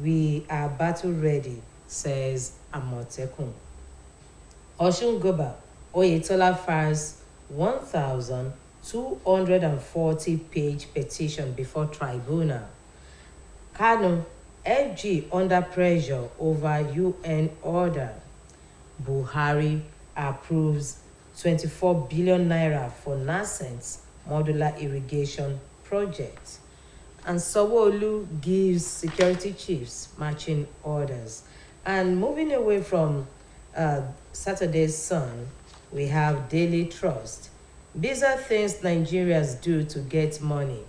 We are battle ready, says Amotekun. Oshun Goba Oyetola files 1,240-page petition before tribunal. Kano FG under pressure over UN order. Buhari approves 24 billion naira for nascent modular irrigation project. And Sanwo-Olu gives security chiefs marching orders. And moving away from Saturday's Sun, we have Daily Trust. Bizarre things Nigerians do to get money.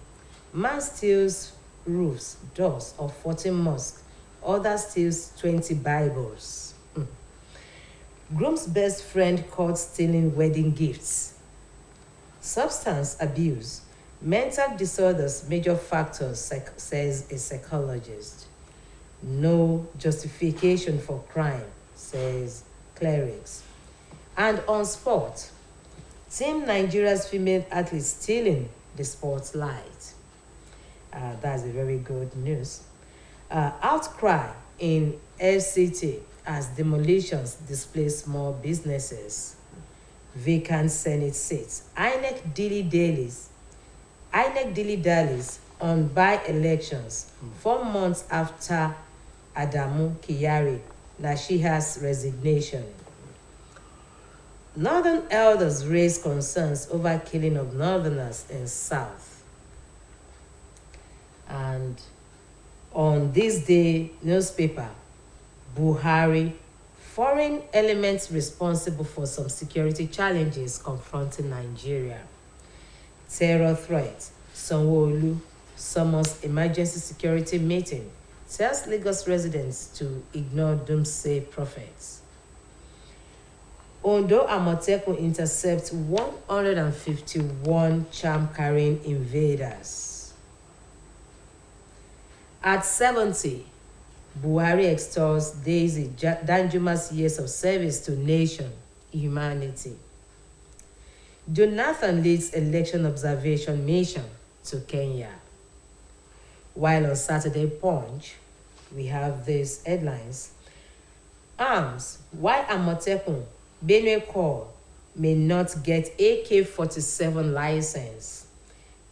Man steals roofs, doors of 14 mosques. Other steals 20 Bibles. Groom's best friend caught stealing wedding gifts. Substance abuse. Mental disorders, major factors, says a psychologist. No justification for crime, says clerics. And on sport, Team Nigeria's female athletes stealing the spotlight. That's a very good news. Outcry in FCT as demolitions displace more businesses. Vacant Senate seats. INEC dilly-dallies on by-elections 4 months after Adamu Kyari Nashiha's resignation. Northern elders raise concerns over killing of northerners in South. And on this day newspaper, Buhari, foreign elements responsible for some security challenges confronting Nigeria. Terror threat. Sanwo-Olu summons emergency security meeting. Tells Lagos residents to ignore doomsday prophets. Ondo Amotekun intercepts 151 charm-carrying invaders. At 70, Buhari extols Daisy Danjuma's years of service to nation, humanity. Jonathan leads election observation mission to Kenya. While on Saturday Punch, we have these headlines. Arms, why Amotekun Benue Corps may not get AK-47 license.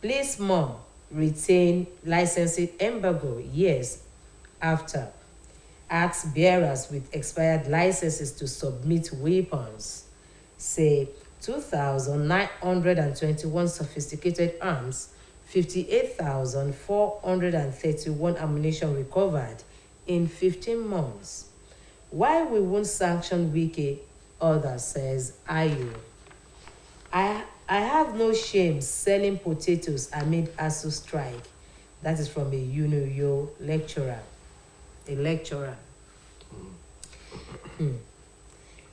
Please more retain licensing embargo years after. Asks bearers with expired licenses to submit weapons. Say 2,921 sophisticated arms, 58,431 ammunition recovered in 15 months. Why we won't sanction Wike, others, says Ayu. I have no shame selling potatoes amid ASU strike. That is from a UNIO lecturer. A lecturer.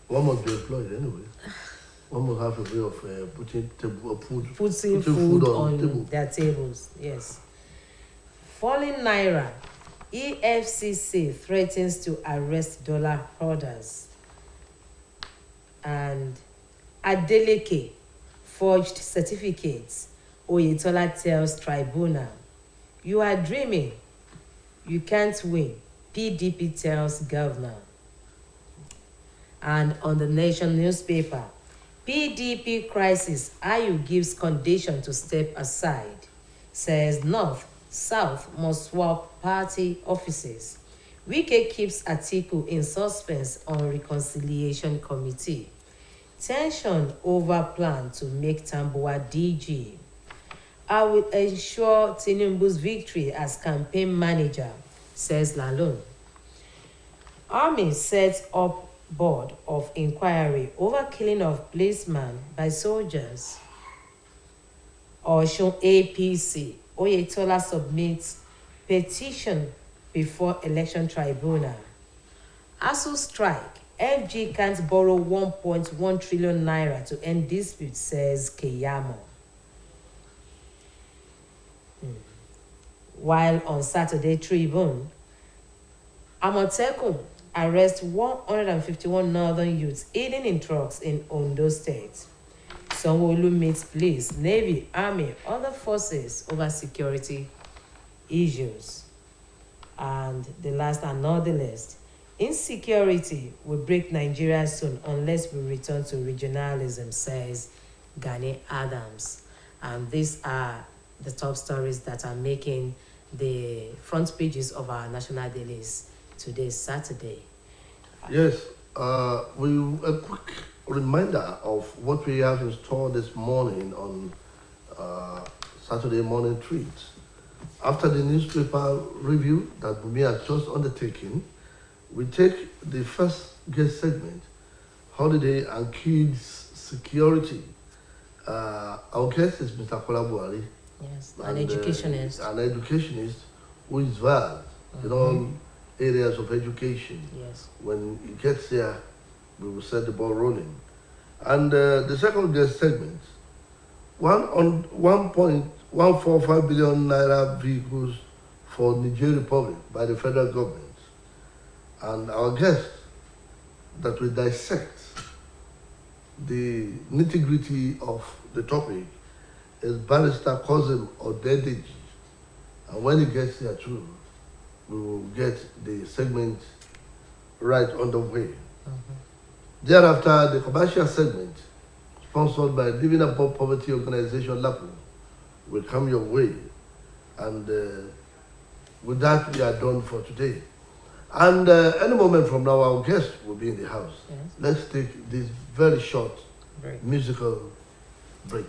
One must be employed anyway. One must have a way of putting food on their tables. Yes. Falling Naira. EFCC threatens to arrest dollar hoarders. And Adeleke forged certificates. Oyetola tells tribunal, you are dreaming. You can't win. PDP tells governor. And on the Nation newspaper, PDP crisis, Ayu gives condition to step aside. Says North, South must swap party offices. Wike keeps Atiku in suspense on reconciliation committee. Tension over plan to make Tambuwa DG. I will ensure Tinubu's victory as campaign manager, says Lalone. Army sets up board of inquiry over killing of policeman by soldiers. Osun APC. Oyetola submits petition before election tribunal. ASU strike. FG can't borrow 1.1 trillion naira to end dispute, says Keyamo. While on Saturday Tribune, Amotekun arrests 151 northern youths hidden in trucks in Ondo State. Sanwo-Olu meets police, navy, army, other forces over security issues. And the last and not the least, insecurity will break Nigeria soon unless we return to regionalism, says Gani Adams. And these are the top stories that are making the front pages of our national dailies today, Saturday. Yes, a quick reminder of what we have in store this morning on Saturday morning treats. After the newspaper review that Bumi has just undertaken, we take the first guest segment, Holiday and Kids Security. Our guest is Mr. Kola Buhari. Yes, an educationist. An educationist who is vast in all areas of education. Yes. When he gets here, we will set the ball rolling. And the second guest segment, 1.145 billion naira vehicles for Niger Republic by the federal government. And our guest that will dissect the nitty-gritty of the topic is Barrister Kozim Odedeji. And when he gets here too, we will get the segment right underway. Thereafter, the commercial segment, sponsored by Living Above Poverty Organization LAPO, will come your way. And with that, we are done for today. And any moment from now, our guest will be in the house. Yes. Let's take this very short musical break.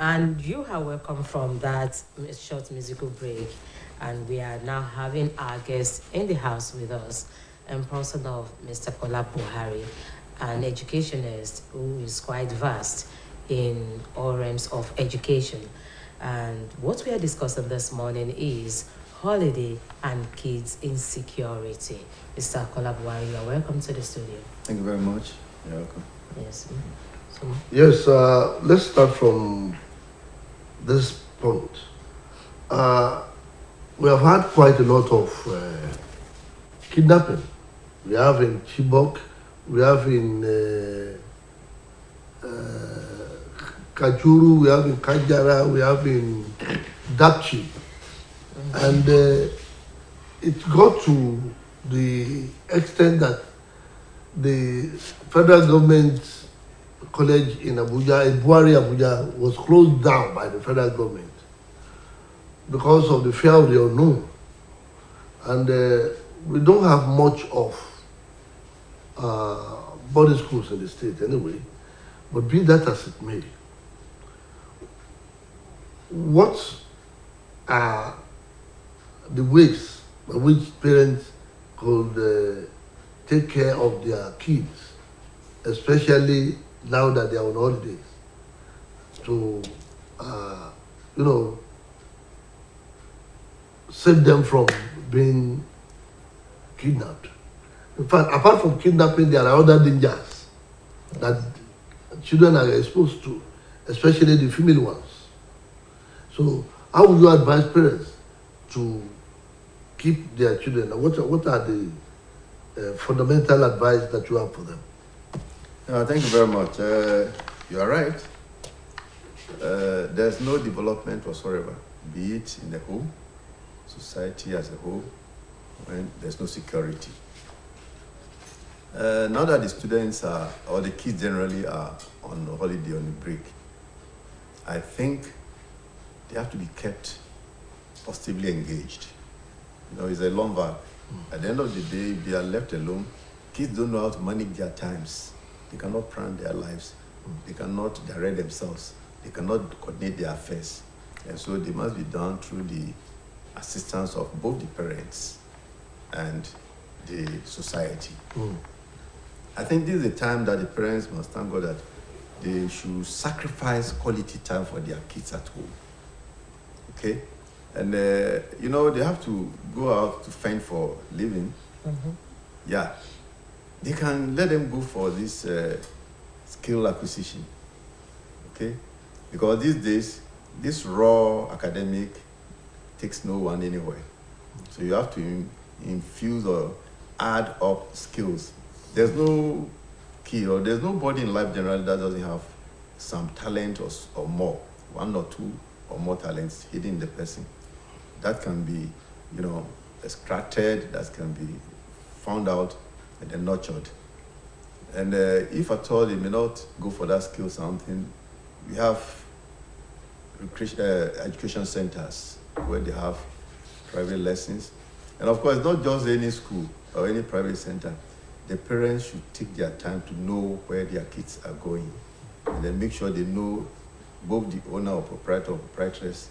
And you are welcome from that short musical break. And we are now having our guest in the house with us, in person of Mr. Kola Buhari, an educationist who is quite vast in all realms of education. And what we are discussing this morning is holiday and kids insecurity. Mr. Kola Buhari, you are welcome to the studio. Thank you very much. You're welcome. Yes. So, Yes, let's start from this point. We have had quite a lot of kidnapping. We have in Chibok, we have in Kajuru, we have in Kajara, we have in Dapchi. And it got to the extent that the federal government college in Abuja, in Buhari, Abuja, was closed down by the federal government because of the fear of the unknown. And we don't have much of boarding schools in the state anyway, but be that as it may, what are the ways by which parents could take care of their kids, especially now that they are on holidays, to save them from being kidnapped. In fact, apart from kidnapping, there are other dangers that children are exposed to, especially the female ones. So, how would you advise parents to keep their children? What are the fundamental advice that you have for them? Thank you very much. You are right. There's no development whatsoever, be it in the home, society as a whole, when there's no security. Now that the students are, or the kids generally are on holiday, on the break, I think they have to be kept positively engaged. It's a long work. At the end of the day, if they are left alone, kids don't know how to manage their times. They cannot plan their lives. They cannot direct themselves. They cannot coordinate their affairs. And so they must be done through the assistance of both the parents and the society. I think this is a time that the parents must thank God that they should sacrifice quality time for their kids at home. Okay? And, they have to go out to fend for living. Yeah. They can let them go for this skill acquisition. Okay? Because these days, this raw academic takes no one anywhere. So you have to infuse or add up skills. There's no kid or there's nobody in life generally that doesn't have some talent or more, one or two or more talents hidden in the person. That can be, extracted, that can be found out and then nurtured. And if at all they may not go for that skill something, we have education centers where they have private lessons. And of course, not just any school or any private center. The parents should take their time to know where their kids are going. And then make sure they know both the owner or proprietor or proprietress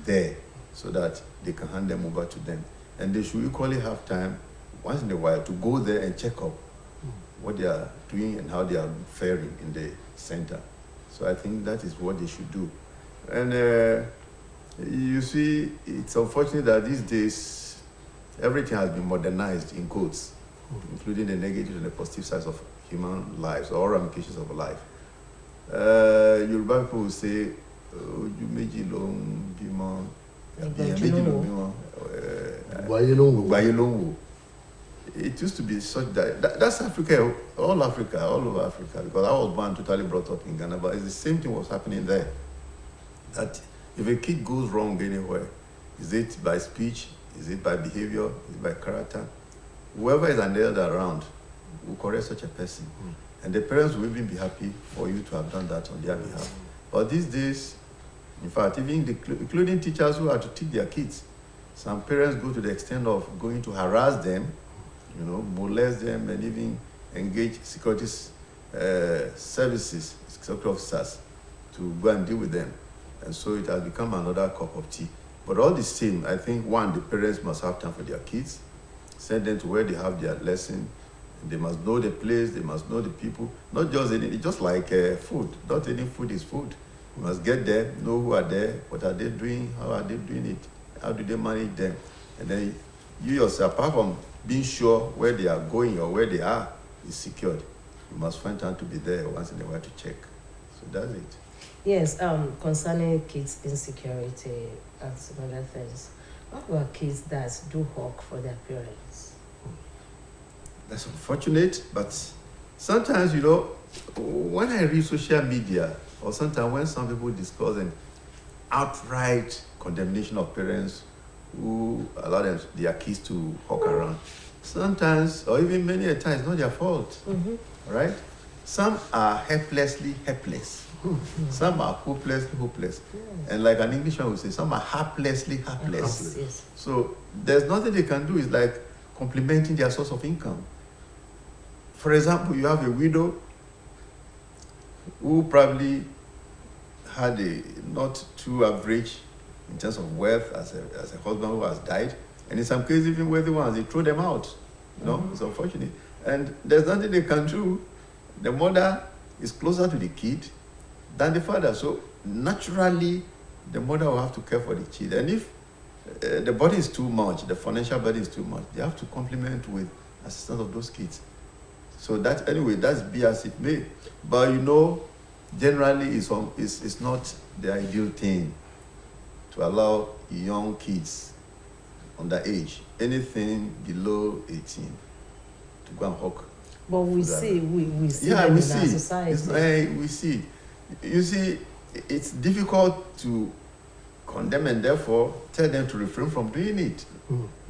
there so that they can hand them over to them. And they should equally have time once in a while to go there and check up what they are doing and how they are faring in the center. So I think that is what they should do. And you see, it's unfortunate that these days everything has been modernized in quotes, including the negative and the positive sides of human lives or ramifications of life. Yoruba people will say, "Oju meji lo n bimo, meji lo bimo, Gbaye lo n wo." It used to be such that's Africa, all over Africa, because I was born totally brought up in Ghana, but it's the same thing was happening there. That if a kid goes wrong anywhere, is it by speech, is it by behavior, is it by character, whoever is an elder around will correct such a person. And the parents will even be happy for you to have done that on their behalf. But these days, in fact, even including teachers who are to teach their kids, some parents go to the extent of going to harass them, molest them, and even engage security services, security officers to go and deal with them. And so it has become another cup of tea. But all the same, I think, one, the parents must have time for their kids, send them to where they have their lesson. They must know the place, they must know the people. Not just any, just like food. Not any food is food. You must get there, know who are there, what are they doing, how are they doing it, how do they manage them. And then you yourself, apart from being sure where they are going or where they are is secured, you must find time to be there once in a while to check. So that's it. Yes, concerning kids' insecurity and some other things, what about kids that do hawk for their parents? That's unfortunate, but sometimes, you know, when I read social media, or sometimes when some people discuss an outright condemnation of parents who allow their kids to hawk around, sometimes, or even many a times, it's not their fault, right? Some are helplessly helpless. Some are hopelessly hopeless. Yes. And like an Englishman would say, some are haplessly hapless. Yes. So there's nothing they can do. It's like complementing their source of income. For example, you have a widow who probably had a not too average in terms of wealth as a husband who has died. And in some cases, even wealthy ones, they throw them out. You know, it's unfortunate. And there's nothing they can do. The mother is closer to the kid than the father. So naturally, the mother will have to care for the kid. And if the burden is too much, the financial burden is too much, they have to complement with assistance of those kids. So that, anyway, that's be as it may. But you know, generally it's not the ideal thing to allow young kids underage, anything below 18, to go and hawk. But we see them we in see. our society. We see. You see, it's difficult to condemn and therefore tell them to refrain from doing it.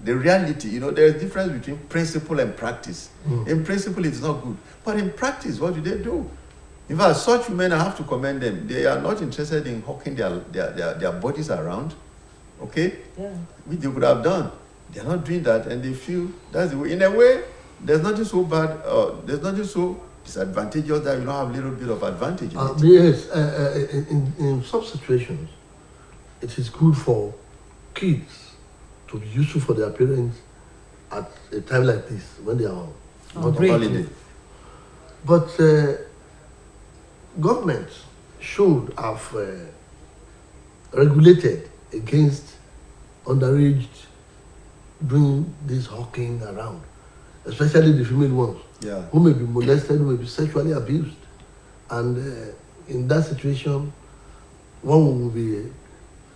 The reality, you know, there's a difference between principle and practice. In principle, it's not good. But in practice, what do they do? In fact, such women, I have to commend them. They are not interested in hawking their bodies around, okay? Yeah. Which they could have done. They're not doing that, and they feel that's the way. In a way, there's nothing so bad, there's nothing so disadvantageous that you don't have a little bit of advantage in it. Yes, in some situations, it is good for kids to be useful for their parents at a time like this when they are not on holiday. But governments should have regulated against underage doing this hawking around, especially the female ones, who may be molested, who may be sexually abused. And in that situation, one will be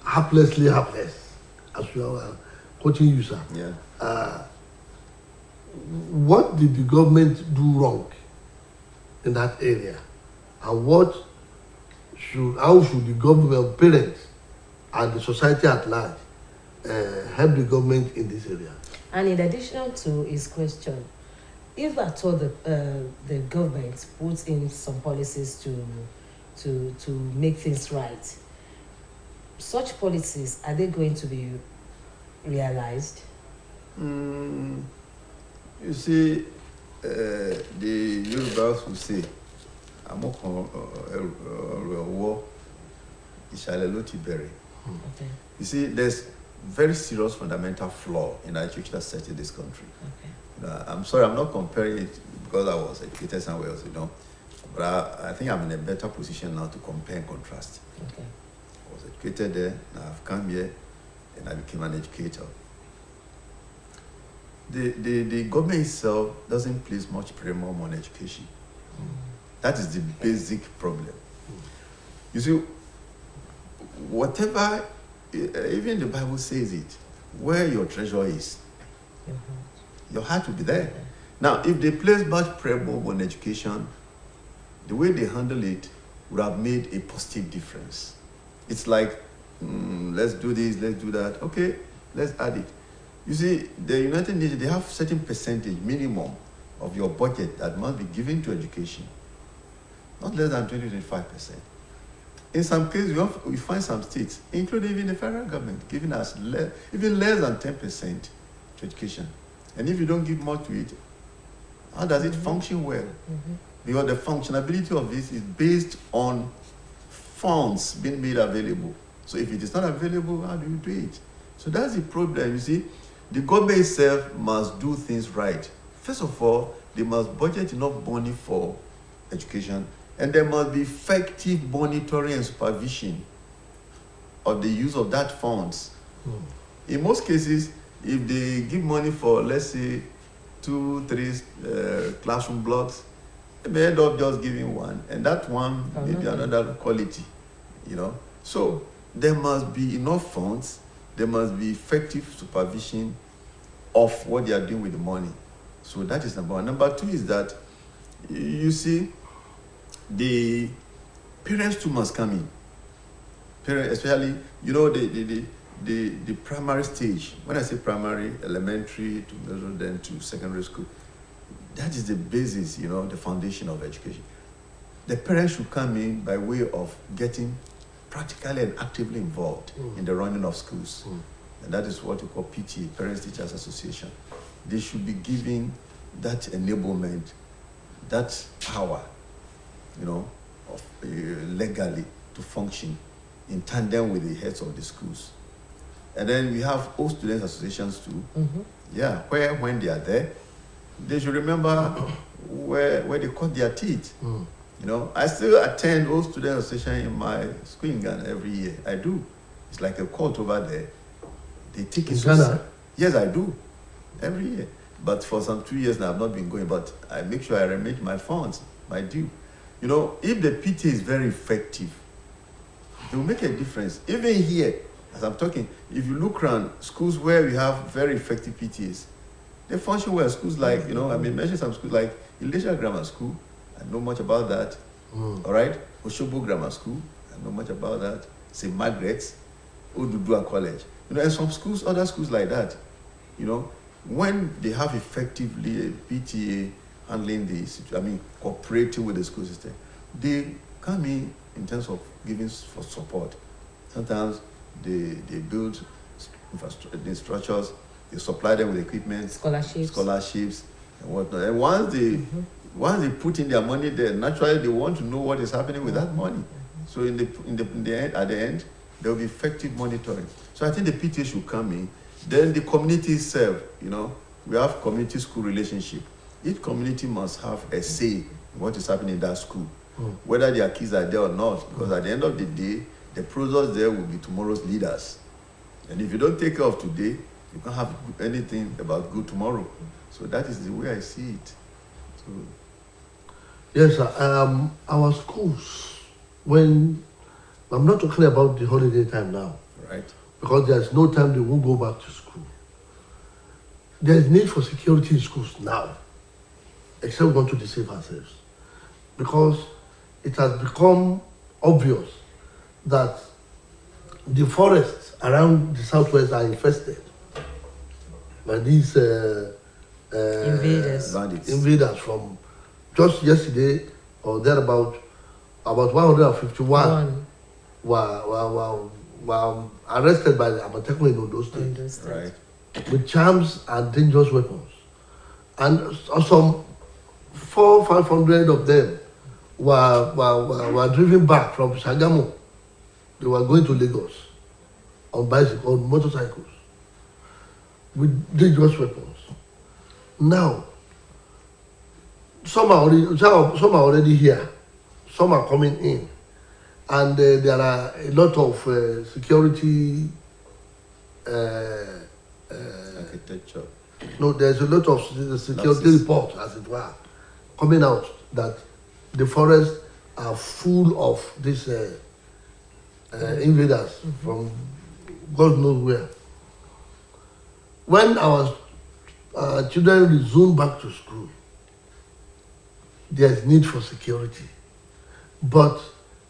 haplessly hapless, as you are quoting you, sir. What did the government do wrong in that area? And how should the government, parents, and the society at large help the government in this area? And in addition to his question, if at all the government puts in some policies to make things right, such policies, are they going to be realized? You see, the Yorubas will say, you see, there's very serious fundamental flaw in the educational setting in this country. I'm sorry, I'm not comparing it because I was educated somewhere else, you know. But I think I'm in a better position now to compare and contrast. I was educated there, now I've come here, and I became an educator. The government itself doesn't place much premium on education. That is the basic problem. You see, whatever, even the Bible says it, where your treasure is, your heart will be there. Now, if they place much premium on education, the way they handle it would have made a positive difference. It's like, let's do this, let's do that. Okay, let's add it. You see, the United Nations, they have certain percentage minimum of your budget that must be given to education. Not less than 20-25%. In some cases, we find some states, including even the federal government, giving us even less than 10% to education. And if you don't give more to it, how does it function well? Because the functionability of this is based on funds being made available So if it is not available, how do you do it? So that's the problem. You see, the government itself must do things right. First of all, they must budget enough money for education, and there must be effective monitoring and supervision of the use of that funds. In most cases, if they give money for, let's say, 2-3 classroom blocks, they may end up just giving one, and that one may be another quality, you know. So there must be enough funds, there must be effective supervision of what they are doing with the money. So that is number one. Number two is that, you see, the parents too must come in. Parents, especially, you know, the primary stage. When I say primary, elementary to middle, then to secondary school, that is the basis, you know, the foundation of education. The parents should come in by way of getting practically and actively involved in the running of schools. And that is what we call PTA, Parents Teachers Association. They should be given that enablement, that power, you know, of legally to function in tandem with the heads of the schools. And then we have all students associations too. Yeah, where when they are there, they should remember where they cut their teeth. You know, I still attend all student association in my school in Ghana every year. I do. It's like a cult over there. They take it so serious. Yes, I do. Every year. But for some 2 years now, I've not been going, but I make sure I arrange my funds, my due. You know, if the PTA is very effective, it will make a difference. Even here, as I'm talking, if you look around schools where we have very effective PTAs, they function well. Schools like, you know, I mean, mention some schools like Elisha Grammar School. I know much about that. All right? Oshobo Grammar School. I know much about that. St. Margaret's, Odudua College. You know, and some schools, other schools like that, you know, when they have effectively a PTA handling this, I mean, cooperating with the school system, they come in terms of giving for support. Sometimes they build the structures, they supply them with equipment, scholarships and whatnot. And once they put in their money there, naturally they want to know what is happening with that money. So in the end, at the end, there will be effective monitoring. So I think the PTA should come in. Then the community itself, you know, we have community school relationship. Each community must have a say in what is happening in that school, whether their kids are there or not, because at the end of the day, the products there will be tomorrow's leaders. And if you don't take care of today, you can't have anything about good tomorrow. So that is the way I see it. So, yes, sir. Our schools, when I'm not talking about the holiday time now, right? Because there's no time they won't go back to school. There's need for security in schools now, except we want to deceive ourselves, because it has become obvious that the forests around the southwest are infested by these invaders from just yesterday or thereabout. About 151 were arrested by the Amatekun in Ondo State, right, with charms and dangerous weapons, and some 400-500 of them were driven back from Shagamu. They were going to Lagos on bicycles, on motorcycles, with dangerous weapons. Now, some are already here, some are coming in, and there are a lot of security architecture. No, there's a lot of security reports, as it were, coming out that the forests are full of these invaders from God knows where. When our children resume back to school, there's need for security. But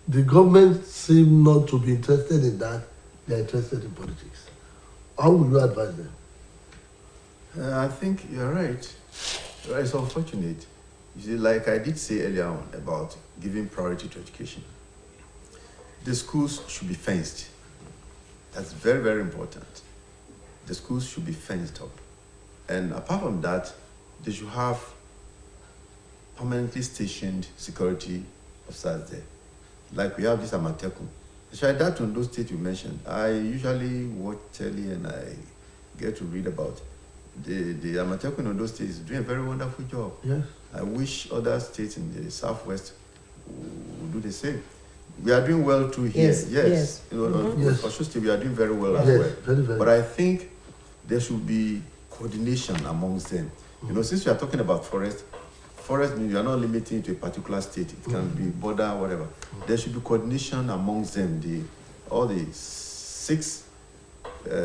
the government seems not to be interested in that. They're interested in politics. How would you advise them? I think you're right. It's unfortunate. You see, like I did say earlier on about giving priority to education, the schools should be fenced. That's very, very important. The schools should be fenced up. And apart from that, they should have permanently stationed security officers there. Like we have this Amatekun, That on those states you mentioned, I usually watch telly and I get to read about the Amatekun in those states is doing a very wonderful job. Yes. I wish other states in the southwest would do the same. We are doing well too here. Yes. You know, Yes. Osho State, we are doing very well as Yes, well. very, very. But I think there should be coordination amongst them. You know, since we are talking about forest means you are not limiting to a particular state. It can be border, whatever. There should be coordination amongst them. All the 6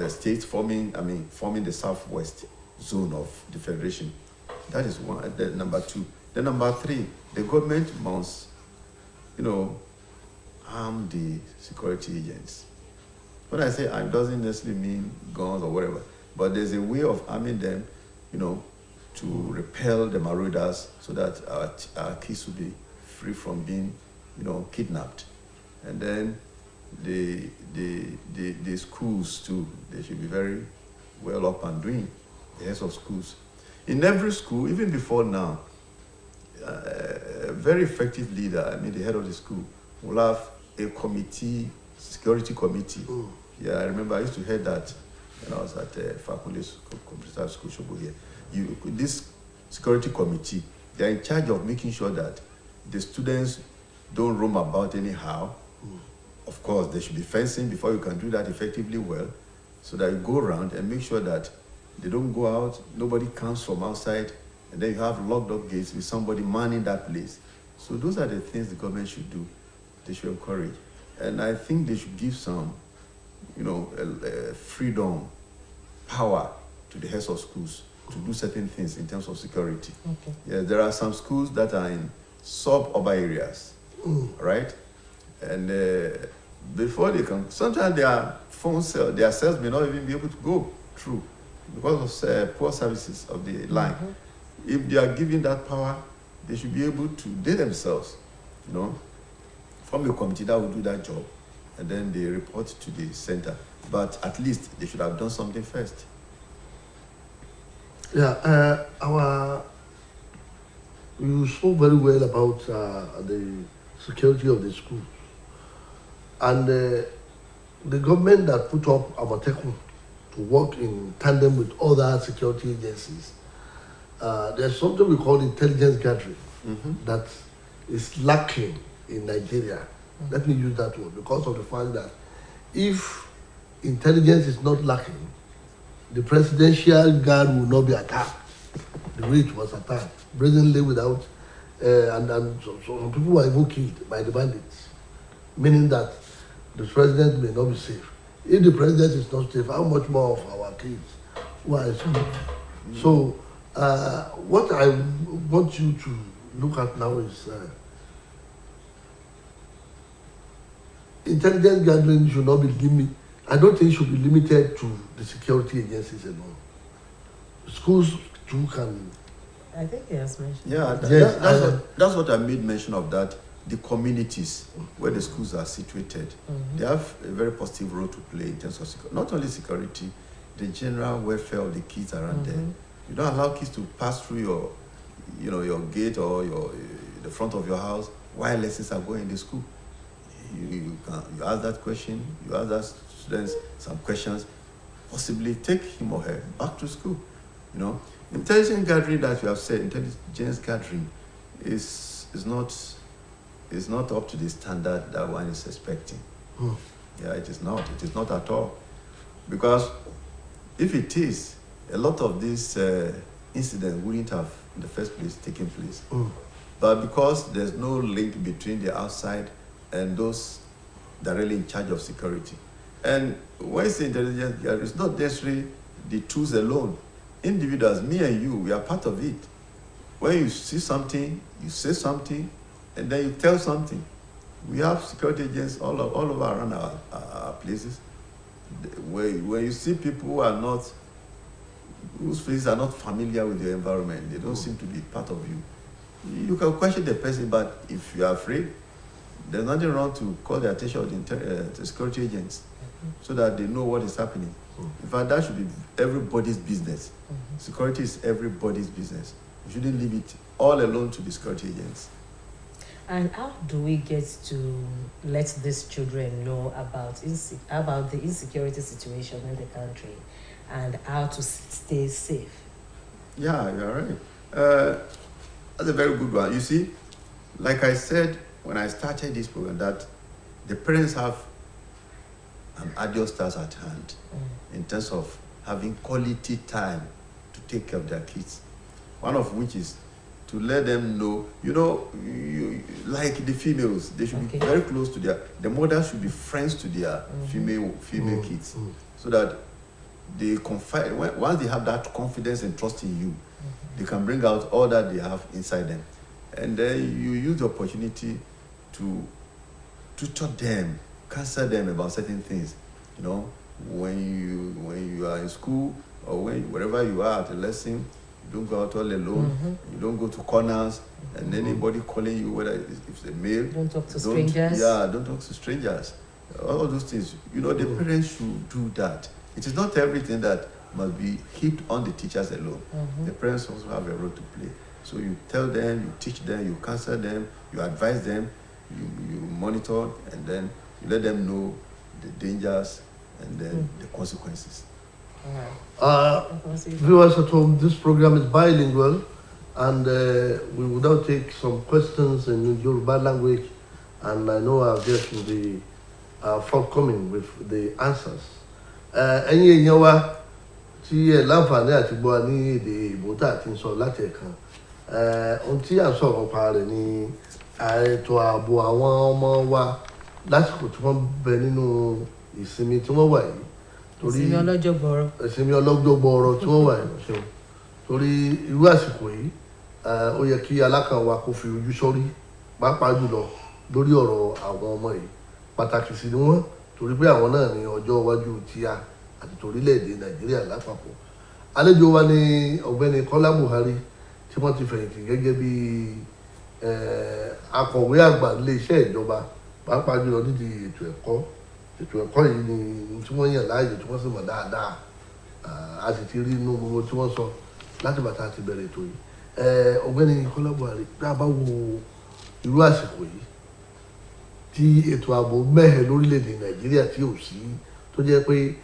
states forming the southwest zone of the federation. That is one. Then number 2. Then number 3, the government must, arm the security agents. When I say arm, doesn't necessarily mean guns or whatever, but there's a way of arming them, to repel the marauders so that our kids will be free from being, kidnapped. And then the schools too, they should be very well up and doing, the heads of schools. In every school, even before now, a very effective leader, the head of the school, will have a committee, security committee. Yeah, I remember I used to head that when I was at Fakunle's computer school, Shobo here. This security committee, they're in charge of making sure that the students don't roam about anyhow. Of course, there should be fencing before you can do that effectively well, so that you go around and make sure that they don't go out, nobody comes from outside, and then you have locked up gates with somebody manning that place. So those are the things the government should do. They should encourage. And I think they should give some, freedom, power to the heads of schools to do certain things in terms of security. Okay. Yeah, there are some schools that are in suburban areas, right? And before they come, sometimes their their cells may not even be able to go through because of poor services of the line. If they are given that power, they should be able to, they themselves, form a committee that will do that job, and then they report to the center. But at least they should have done something first. Yeah, you spoke very well about the security of the schools. And the government that put up Amatekun to work in tandem with other security agencies, there's something we call intelligence gathering that is lacking in Nigeria. Let me use that word because of the fact that if intelligence is not lacking, the presidential guard will not be attacked the way it was attacked, brazenly without, and some people were even killed by the bandits, meaning that the president may not be safe. If the president is not safe, how much more of our kids who are safe? So, what I want you to look at now is intelligence gathering should not be limited. I don't think it should be limited to the security agencies alone. Schools too can. I think he has mentioned. Yeah, Yes, that's what I made mention of, that the communities where the schools are situated, they have a very positive role to play in terms of not only security, the general welfare of the kids around there. You don't allow kids to pass through your gate or the front of your house while lessons are going in the school. You ask that question, you ask that students some questions, possibly take him or her back to school. Intelligence gathering that you have said, intelligence gathering is not up to the standard that one is expecting. Yeah, it is not. It is not at all. Because if it is, a lot of these incidents wouldn't have in the first place taken place. But because there's no link between the outside and those that are really in charge of security. And when it's intelligence gathering, it's not necessarily the tools alone. Individuals, me and you, we are part of it. When you see something, you say something, and then you tell something. We have security agents all over around our places. When you see people whose faces are not familiar with the environment, they don't seem to be part of you. You can question the person, but if you are afraid, there's nothing wrong to call the attention of the security agents so that they know what is happening. In fact, that should be everybody's business. Security is everybody's business. You shouldn't leave it all alone to the security agents. And how do we get to let these children know about the insecurity situation in the country and how to stay safe? Yeah, you're right. That's a very good one. You see, like I said when I started this program, that the parents have an adult task at hand in terms of having quality time to take care of their kids. One of which is to let them know, like the females, they should be very close to the mothers should be friends to their female kids, so that they confide, once they have that confidence and trust in you, they can bring out all that they have inside them. And then you use the opportunity to tutor them, counsel them about certain things. When you are in school or wherever you are at a lesson, you don't go out all alone. You don't go to corners and anybody calling you, whether it's a male. Don't talk to strangers. Yeah, don't talk to strangers. All the things. The parents should do that. It is not everything that must be heaped on the teachers alone. The parents also have a role to play. So you tell them, you teach them, you counsel them, you advise them, you monitor, and then you let them know the dangers and then the consequences. Viewers at home, this program is bilingual, and we will now take some questions in Yoruba language, and I know our guests will be forthcoming with the answers. Ẹ̀yin èèyàn wa tí ẹ láǹfààní àti gbọ́ ní èdè Ìgbò tá a ti ń sọ láti ẹ̀kan, ohun tí à ń sọ̀rọ̀ nípa rẹ̀ ni ètò ààbò àwọn ọmọ wa lásìkò tí wọ́n bẹ nínú ìsinmi tí wọ́n wà yìí. Ìsinmi ọlọ́jọ́ gbọọrọ. Ìsinmi ọlọ́jọ́ gbọọrọ tí wọ́n wà yìí ṣeun. Torí irú àsìkò yìí ó yẹ kí alákàn wa kó fi ojú sórí pàápàá jùlọ lórí ọ̀rọ̀ àwọn ọmọ yìí. Pàtàkì sí ni wọ́n, torí pé àwọn náà ní ọjọ́ iwájú tíá àti torílẹ̀-èdè Nàìjíríà lápapọ̀. Àlejò wa ni ọ̀gbẹ́ni Kọ́lá Buhari, tí wọ́n ti fẹ̀yìntì gẹ́gẹ́ bí akọ̀wé àgbà ilé-iṣẹ́ ìjọba, pàápàá jùlọ nídìí ètò ẹ̀kọ́. Ètò ẹ̀kọ́ yìí ni tí wọ́n yàn láàyè tí wọ́n sì mọ̀ dáadáa. A sì ti rí inú gbogbo tí wọ́n sọ láti bàtà àti bẹ̀rẹ̀ ètò yìí. Ọ̀gbẹ́ni Kọ́lá Buhari, bí a bá wo irú àsìkò yìí tí ètò ààbò mẹ́hẹ̀ lórílẹ̀‐èdè Nàìjíríà tí ò sí, tó jẹ́ pé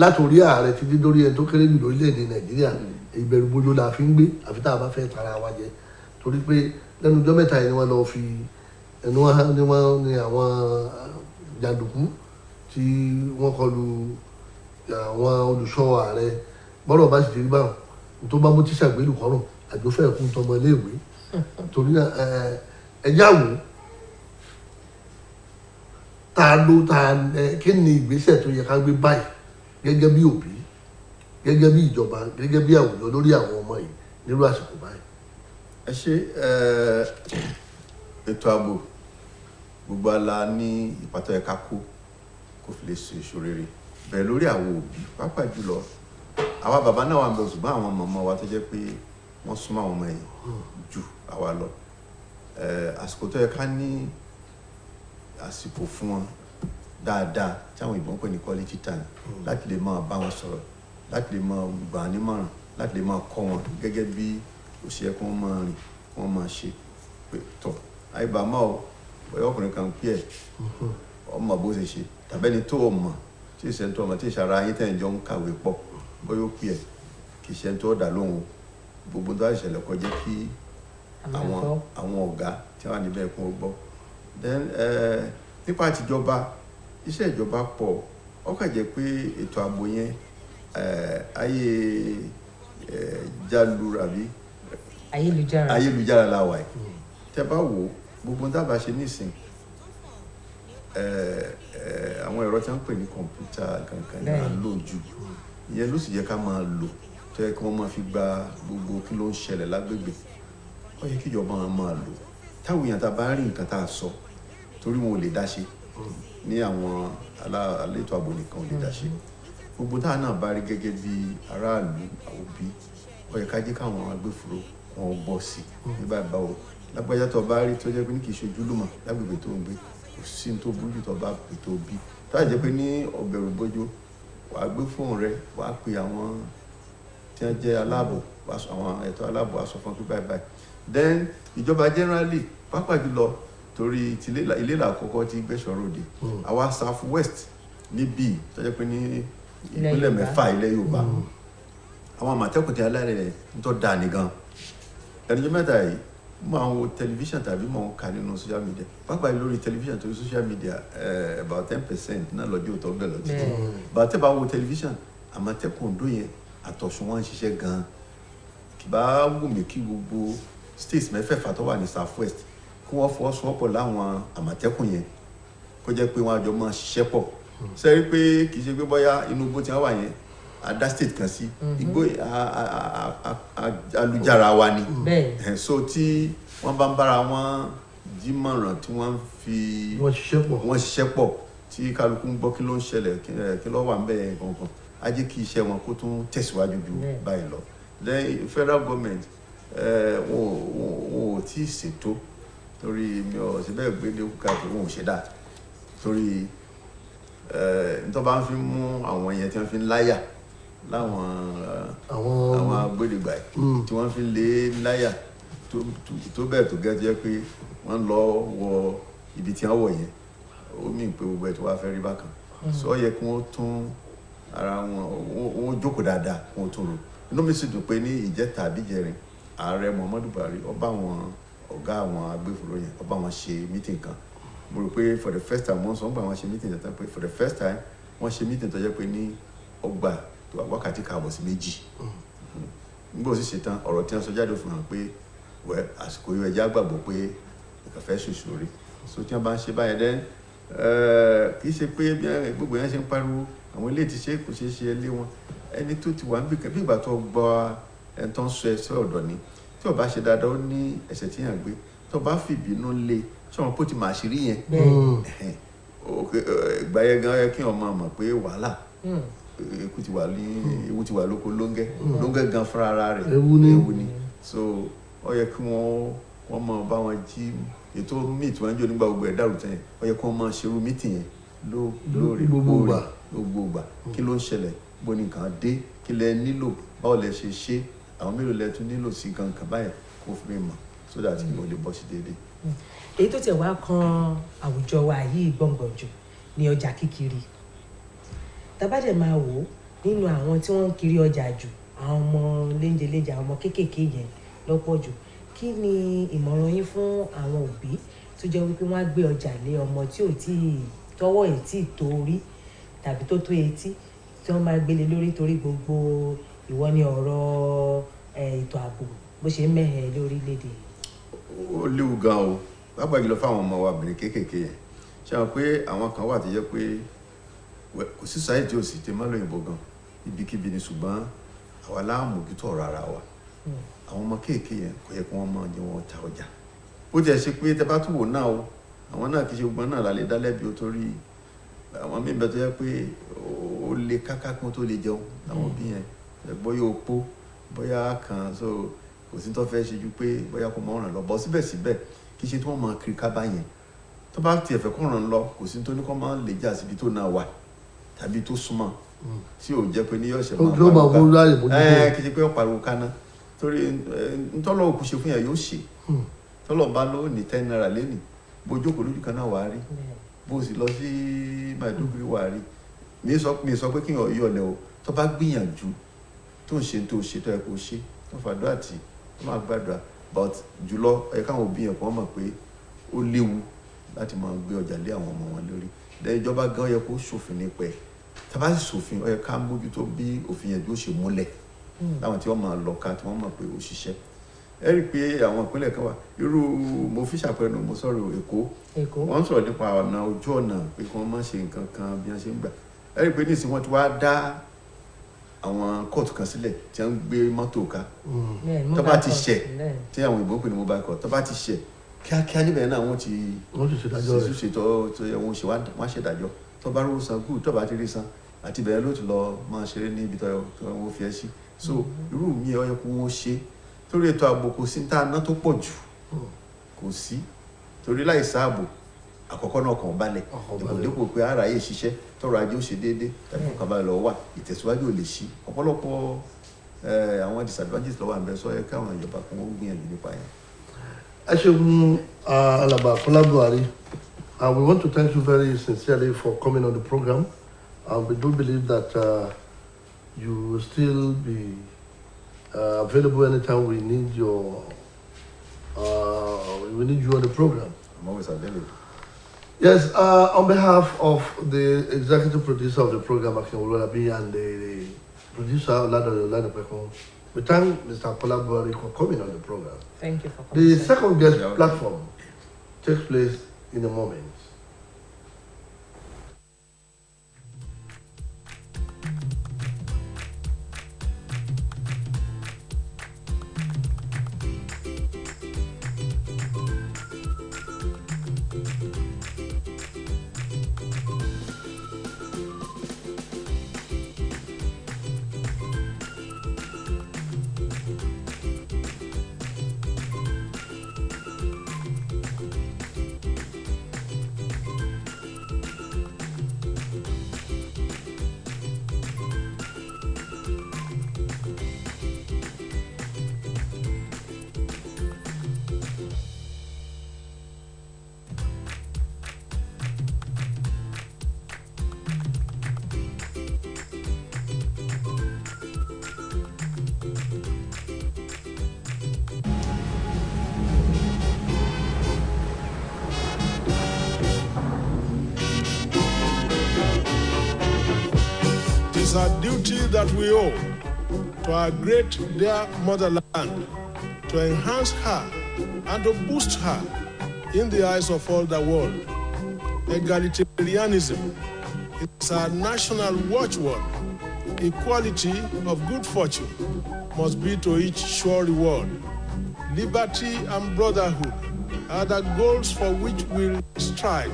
látòrí ààrẹ títí dórí ẹni tó kéré jù lórílẹ̀‐èdè Nàìjíríà, ìbẹ̀rùbojo la fi ń gbé àfi tá a bá fẹ́ tara wa jẹ. Torí pé lẹ́nu ọjọ́ mẹ́ta yìí ni wọ́n lọ fi ní àwọn jàǹdùkú tí wọ́n kọlu àwọn olùṣọ́ ààrẹ. Bọ́rọ̀ bá sì ti rí báwọn tó bá mú tíṣà gbélù kọ́rùn àjò fẹ́ kún tọmọ iléèwé. Torí náà ẹjá wò kí ni ìgbésẹ̀ tó yẹ ká gbé báyìí gẹ́gẹ́ bí òbí, gẹ́gẹ́ bí ìjọba, gẹ́gẹ́ bí àwùjọ lórí àwọn ọmọ yìí nírú àsìkò báyìí. Ẹ ṣe ètò ààbò gbogbo ala ní ìpàtọ́ ẹ̀ka kó fi lè ṣe ìṣòro rere bẹ̀rẹ̀ lórí àwọn òbí, pàápàá jùlọ àwa bàbá náà wà ń bẹ, ṣùgbọ́n àwọn màmá wa tó jẹ́ pé wọ́n súnmọ́ àwọn ọmọ yìí ju àwa lọ. Àsìkò tó yẹ ká ní àsìkò fún wọn dáadáa tí àwọn ìbọn pè ní quality time, láti lè máa bá wọn sọ̀rọ̀, láti lè máa gbà nímọ̀ràn, láti lè máa kọ́ wọn gẹ́gẹ́ bí ó ṣe yẹ kí wọ́n máa rìn, kí wọ́n máa ṣe pé tọ̀ àìbámọ́ o bóyá ọkùnrin kan pè ẹ́ ọmọ bó ṣe ṣe, tàbẹ́ni tó o mọ̀ tí ìṣẹ́ tó ọmọ tí ìṣara yín tẹ̀ ń jọ ń kàwé pọ̀ bóyá ó pè ẹ́ kì í ṣe tó dà lóhùn gbogbo tó àṣẹlẹ̀ kọjá kí àwọn ọ̀gá tí wọ́n níbẹ̀ kún ó gbọ́. Then nípa àtijọba, iṣẹ́ ìjọba pọ̀, ó kàn jẹ́ pé ètò ààbò yẹn ayé ayélujára la wà yìí. Tẹ́ bá wò gbogbo ń dábàá ṣe nísìn àwọn ẹ̀rọ tí wọ́n ń pè ní kọ̀ǹpútà kankan ní à ń lò jù, ìyẹn ló sì yẹ ká máa lò tó yẹ kí wọ́n máa fi gba gbogbo kí ló ń ṣẹlẹ̀ lágbègbè. Ó yẹ kí ìjọba máa lò táwọn èèyàn tá a bá rí nǹkan tá a sọ, torí wọn ò lè dá ṣe ní àwọn alétò ààbò nìkan ò lè dá ṣe. Gbogbo táwọn náà bá rí gẹ́gẹ́ bí aráàlú òbí, ó yẹ ká jẹ́ káwọn agbófinró wọn gbọ́ sí nígbà báwo lágbájá tó bá rí tó jẹ́ pé ní kì í ṣojú lùmọ̀ lágbègbè tó ń gbé, kò sí tó burú tó bá pè tó bí. Tó bá jẹ́ pé ní ọ̀bẹ̀rù bójú, wàá gbé fóònù rẹ, wàá pe àwọn tí wọ́n jẹ́ aláàbò, àwọn ẹ̀tọ́ aláàbò aṣọ fún pé báyìí. Then ìjọba generally, pàápàá jùlọ torí ilé làkọ́kọ́ tí gbẹ̀ṣọ́ ròde àwa South West níbí tó jẹ́ pé ní ìpínlẹ̀ mẹ́fà ilẹ̀ Yorùbá àwọn àmọ̀tẹ́kùn tí alẹ́ rẹ̀ ń tọ́ da nìgan ẹnìjọ́ mẹ́ta yìí mo máa ń wo tẹlifíṣàn tàbí mo ń kà nínú social media pàápàá lórí tẹlifíṣàn torí social media about 10% náà lọ́jọ́ òtọ́ bẹ́ẹ̀ lọ́jọ́ bàtẹ́ bá wo tẹlifíṣàn àmọ̀tẹ́kùn Oǹdó yẹn àtọ̀sùn wọn ń ṣiṣẹ́ gan-an kì bá wù mí kí gbogbo states mẹ́fẹ̀ẹ̀fà tó wà ní South West kí wọ́n fọwọ́sowọ́pọ̀ láwọn àmọ̀tẹ́kùn yẹn kó jẹ́ pé wọ́n àjọ máa ṣiṣẹ́ pọ̀ sẹ́rí pé kì í ṣe pé bóyá inú igbó tí wọ́n wà yẹn àdá state kan sí igbó alùjára wa ni so tí wọ́n bá ń bára wọn jímọ̀ràn tí wọ́n fi wọ́n ṣiṣẹ́ pọ̀ tí kálukú ń gbọ́ kí ló ń ṣẹlẹ̀ kí ló wà ń bẹ̀ gangan á jẹ́ kí iṣẹ́ wọn kó tún tẹ̀síwájú ju báyìí lọ then federal government wọn ò tí ì ṣètò torí mi ò ṣe bẹ́ẹ̀ gbé ní káàkiri wọn ò ṣe dà torí nítorí bá ń fi mú àwọn yẹn tí wọ́n fi ń láyà láwọn agbódegbà tí wọ́n fi lé láyà tó bẹ́ẹ̀ tó gẹ́ jẹ́ pé wọ́n lọ wọ ibi tí wọ́n wọ̀ yẹn ó mì pé gbogbo ẹ̀ tó wá fẹ́ rí bákan so ó yẹ kí wọ́n tún ara wọn jókòó dáadáa kí wọ́n tún rò inú mi sì dùn pé ní ìjẹta àbíjẹrin ààrẹ Muhammadu Buhari ó bá àwọn ọ̀gá àwọn agbófinró yẹn ó bá wọn ṣe meeting kan mo rò pé for the first time wọ́n sọ wọ́n bá wọn ṣe meeting yẹn tán pé for the first time wọ́n ṣe meeting tó jẹ́ pé ní ọgbà tó wákàtí káàbọ̀ sí méjì nígbà òsì ṣetán ọ̀rọ̀ tí wọ́n sọ jáde fún hàn pé àsìkò yóò ẹja gbàgbọ́ pé ìkàfẹ́ ṣoṣo rí so tí wọ́n bá ń ṣe báyẹn dẹ́ kì í ṣe pé gbogbo yẹn ṣe ń pariwo àwọn ilé ti ṣe kò ṣeé ṣe lé wọn ẹni tó ti wà ń bí ìgbà tó gbọ́ ẹni tó ń sọ ẹsẹ̀ ọ̀dọ̀ ni tí ó bá ṣe dáadáa ó ní ẹ̀ṣẹ̀ tí yàn gbé tó bá fi ìbínú lé ṣọwọ́n pé ó ti máa ṣe rí yẹn ìgbà yẹn gan yẹ kí wọ́n máa mọ̀ pé wàhálà ewu ti wà lóko lóńgẹ́ gan fúnra ara rẹ̀ ewu ni so ó yẹ kí wọ́n máa bá wọn jí ètò míì tí wọ́n ń jó nígbà gbogbo ẹ̀ dàrú tẹ́yìn ó yẹ kí wọ́n máa ṣerú mítì yẹn lóòrè gbogbo ìgbà kí ló ń ṣẹlẹ̀ bó ní nǹkan dé kí lẹ nílò báwo lẹ ṣe àwọn mélòó lẹ tún nílò sí gankan báyẹn kó fi mọ̀ so that mo lè bọ́ sí déédéé. èyí tó tẹ̀ wá kan àwùjọ wa yìí gbọ̀ngbọ̀n jù ní ọjà kíkiri tabadẹ máa wò nínú àwọn tí wọ́n ń kiri ọjà jù àwọn ọmọ léńjeléńje àwọn ọmọ kéékèèké yẹn lọ́pọ̀ jù kí ni ìmọ̀ràn yín fún àwọn òbí tó jẹ́ wípé wọ́n á gbé ọjà lé ọmọ tí ò tí ì tọwọ́ ẹ̀ tí ì tó orí tàbí tó tó etí tí wọ́n máa gbélé lórí torí gbogbo ìwọ ni ọ̀rọ̀ ètò ààbò bó ṣe ń mẹ́hẹ̀ lórílẹ̀‐èdè. ó léwu gan o pàápàá jùlọ fáwọn ọmọ wa obìnrin kéékèèké yẹn ṣe hàn pé àwọn kan wà tó jẹ́ pé kò sí sáyé tí ò sì ti má lóyìnbó gan ibikíbi ni ṣùgbọ́n àwa láàmójútó ọ̀rọ̀ ara wa àwọn ọmọ kéékèèké yẹn kò yẹ kí wọ́n máa jẹ́ wọn ta ọjà bó tiẹ̀ ṣe pé tẹ bá tún wò náà o àwọn náà kì í ṣe gbọ́n náà lálẹ́ dálẹ́bi ó torí àwọn míì bẹ tó yẹ pé ó lè káká kí wọ́n tó lè jẹun àwọn òbí yẹn bóyá opó bóyá kan so kò sí tó fẹ́ ṣe ju pé bóyá kò mọ̀ ràn lọ bọ́ síbẹ̀síbẹ̀ kì í ṣe tí wọ́n máa kiri kábà yẹn tó bá tiẹ̀ fẹ́ kó ràn lọ kò sí tó ní kó máa lè jà síbi tó náà wà tàbí tó súnmọ́ tí ò jẹ́ pé ní yọ̀ọ̀ṣẹ̀ máa pariwo ká kì í ṣe pé ó pariwo ká náà torí ntọ́lọ́ òkú ṣe fún yẹn yóò ṣe tọ́lọ̀ bá ló ní 10 naira lẹ́nì bó jókòó lójú kan náà wàá rí bó sì lọ sí Maiduguri wàá rí mi sọ pé kí yàn yọ̀lẹ̀ o tó bá gbìyànjú tó ń ṣe tó ṣe tó yẹ kó ṣe tó fàdúrà tì tó máa gbàdúrà but jùlọ ẹ káwọn òbí yẹn kàn mọ̀ pé ó léwu láti máa gbé ọjà lé àwọn ọmọ wọn lórí lẹ́yìn ìjọba gan yẹ kó ṣòfin nípa ẹ̀ tá bá sì ṣòfin ó yẹ ká mójútó bí òfin yẹn tó ṣe múlẹ̀ láwọn tí wọ́n máa lọ ká tí wọ́n mọ̀ pé ó ṣiṣẹ́ ẹ rí i pé àwọn ìpínlẹ̀ kan wà irú mo fi ṣàpẹẹrẹ mo sọ̀rọ̀ Èkó wọ́n sọ̀rọ̀ nípa ọ̀nà ojú ọ̀nà pé kí wọ́n má ṣe nǹkan kan bí wọ́n ṣe ń gbà ẹ rí i pé nísìnyí wọ́n ti wá dá àwọn kóòtù kan sílẹ̀ tí wọ́n ń gbé mọ́tò ká tó bá ti ṣẹ̀ tí àwọn ìbò ń pè ní mobile court tó bá ti ṣẹ̀ kíákíá níbẹ̀ náà wọ́n ti ṣètò tó yẹ wọ́n ṣe wọ́n ṣèdájọ́ tó bá rówó san kú tó bá ti rí san àti bẹ̀rẹ̀ ló ti lọ máa ṣeré ní ibi tó wọ́n fi ẹ́ sí so irú mi ọ̀ yẹ kó wọ́n ṣe torí ètò ààbò kò sí tá a ná tó pọ̀ jù kò sí torí láì sáàbò àkọ́kọ́ náà kàn balẹ̀ ìbòdépò pé ara yìí ṣiṣẹ́ tọrọ ajé ó ṣe déédéé tàbí kàn balẹ̀ lọ wà ìtẹ̀síwájú ò lè ṣí ọ̀pọ̀lọpọ̀ àwọn disadvantages lọ́wọ́ àbẹ̀ sọ yẹ káwọn ìjọba kan ó gbìyànjú nípa yẹn. Actually, Alaba Kolabuari, we want to thank you very sincerely for coming on the program. We do believe that you will still be available anytime we need your we need you on the program. I'm always available. Yes, on behalf of the executive producer of the program, Akin Ololabi, and the producer, Lado Pekon, we thank Mr. Kolabuari for coming on the program. Thank you for coming. The second guest platform takes place in a moment. It is our duty that we owe to our great dear motherland to enhance her and to boost her in the eyes of all the world. Egalitarianism is our national watchword. Equality of good fortune must be to each sure reward. Liberty and brotherhood are the goals for which we'll strive,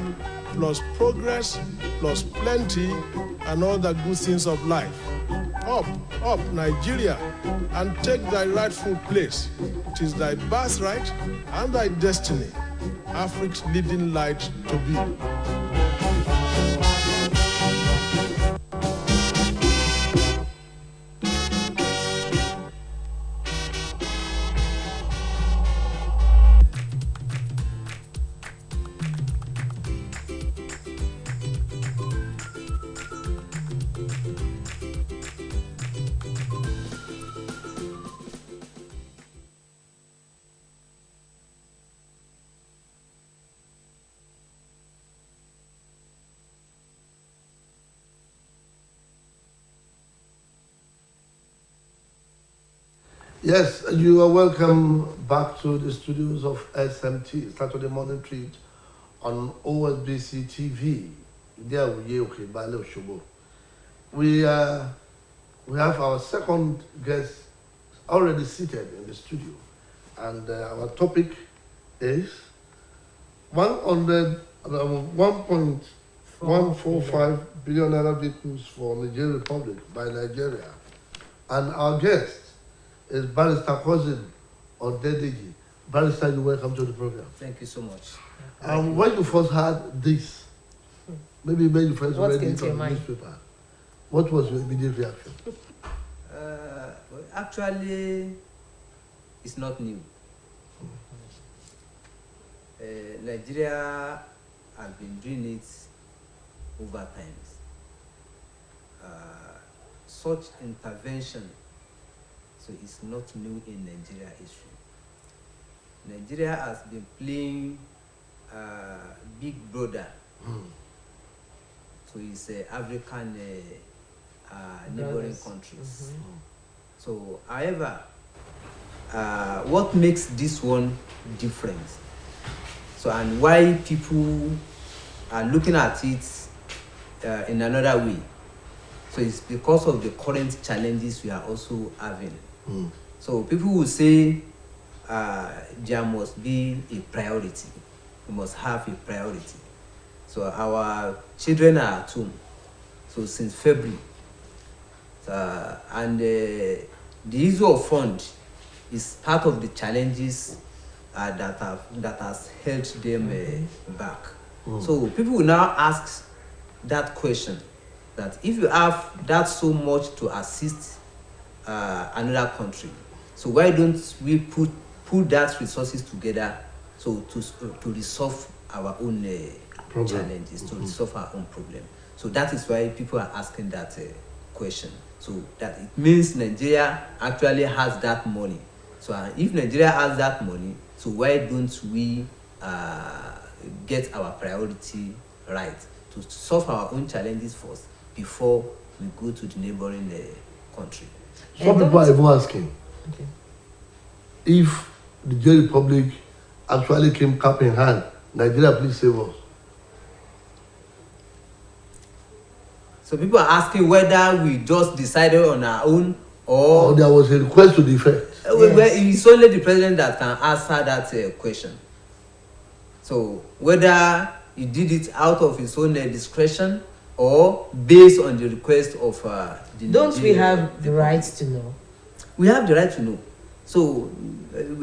plus progress, plus plenty, and all the good things of life. Up, up, Nigeria, and take thy rightful place. It is thy birthright and thy destiny, Africa's leading light to be. Yes, you are welcome back to the studios of SMT, Saturday Morning Treat on OSBC TV. We have our second guest already seated in the studio, and our topic is 1.145 billion naira vehicles for Nigeria Republic by Nigeria, and our guest is Barrister Cousin Odedeji. Barrister, you're welcome to the program. Thank you so much. When you first heard this, maybe when you first read it on the newspaper, what was your immediate reaction? Actually, it's not new. Nigeria has been doing it over times. Such intervention, so it's not new in Nigeria history. Nigeria has been playing big brother. So it's African neighboring countries. So, however, what makes this one different? So, and why people are looking at it in another way? So it's because of the current challenges we are also having. So people will say there must be a priority. We must have a priority. So our children are at home. So since February. And the issue of fund is part of the challenges that has held them back. So people will now ask that question, that if you have that so much to assist another country, so why don't we put that resources together so to resolve our own challenges, to resolve our own problem. So that is why people are asking that question. So that it means Nigeria actually has that money. So if Nigeria has that money, so why don't we get our priority right to solve our own challenges first before we go to the neighboring country? Some people are even asking if the Niger Republic actually came cap in hand, Nigeria, please save us. So people are asking whether we just decided on our own or there was a request to the effect. Well, it's only the president that can answer that question. So whether he did it out of his own discretion or based on the request of the Don't we have the right to know? We have the right to know. So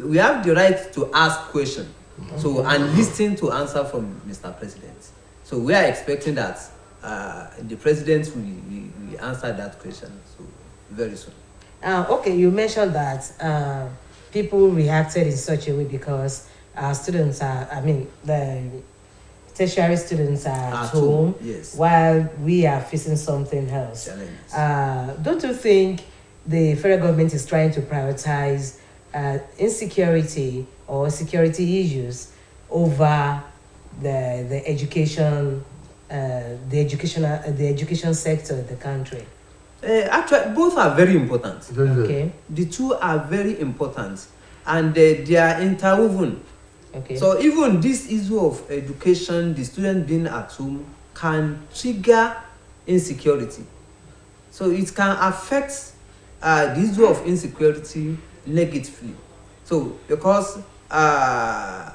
we have the right to ask questions. So and listen to answer from Mr. President. So we are expecting that the president will answer that question so very soon. Okay, you mentioned that people reacted in such a way because our students are, the tertiary students are at home, yes, while we are facing something else. Don't you think the federal government is trying to prioritize insecurity or security issues over the education sector in the country? Actually, both are very important. Okay. The two are very important, and they are interwoven. Okay. So even this issue of education, the student being at home, can trigger insecurity. So it can affect the issue of insecurity negatively. So because I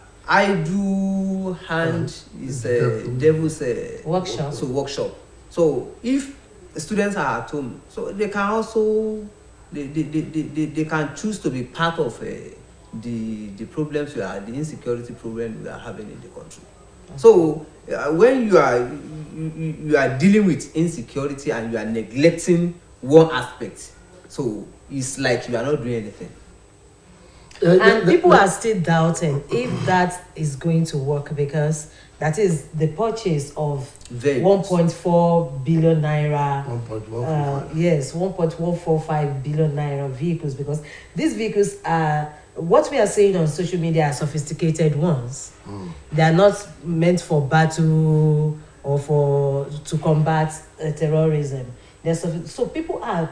do hand is devil's workshop. So if the students are at home, so they can also they can choose to be part of the problems we are, the insecurity problem we are having in the country. So when you are dealing with insecurity and you are neglecting one aspect, so it's like you are not doing anything. And people are still doubting if that is going to work, because that is the purchase of 1.4 billion naira. 1.145 billion naira vehicles, because these vehicles are, what we are saying on social media, are sophisticated ones. They are not meant for battle or to combat terrorism. So people are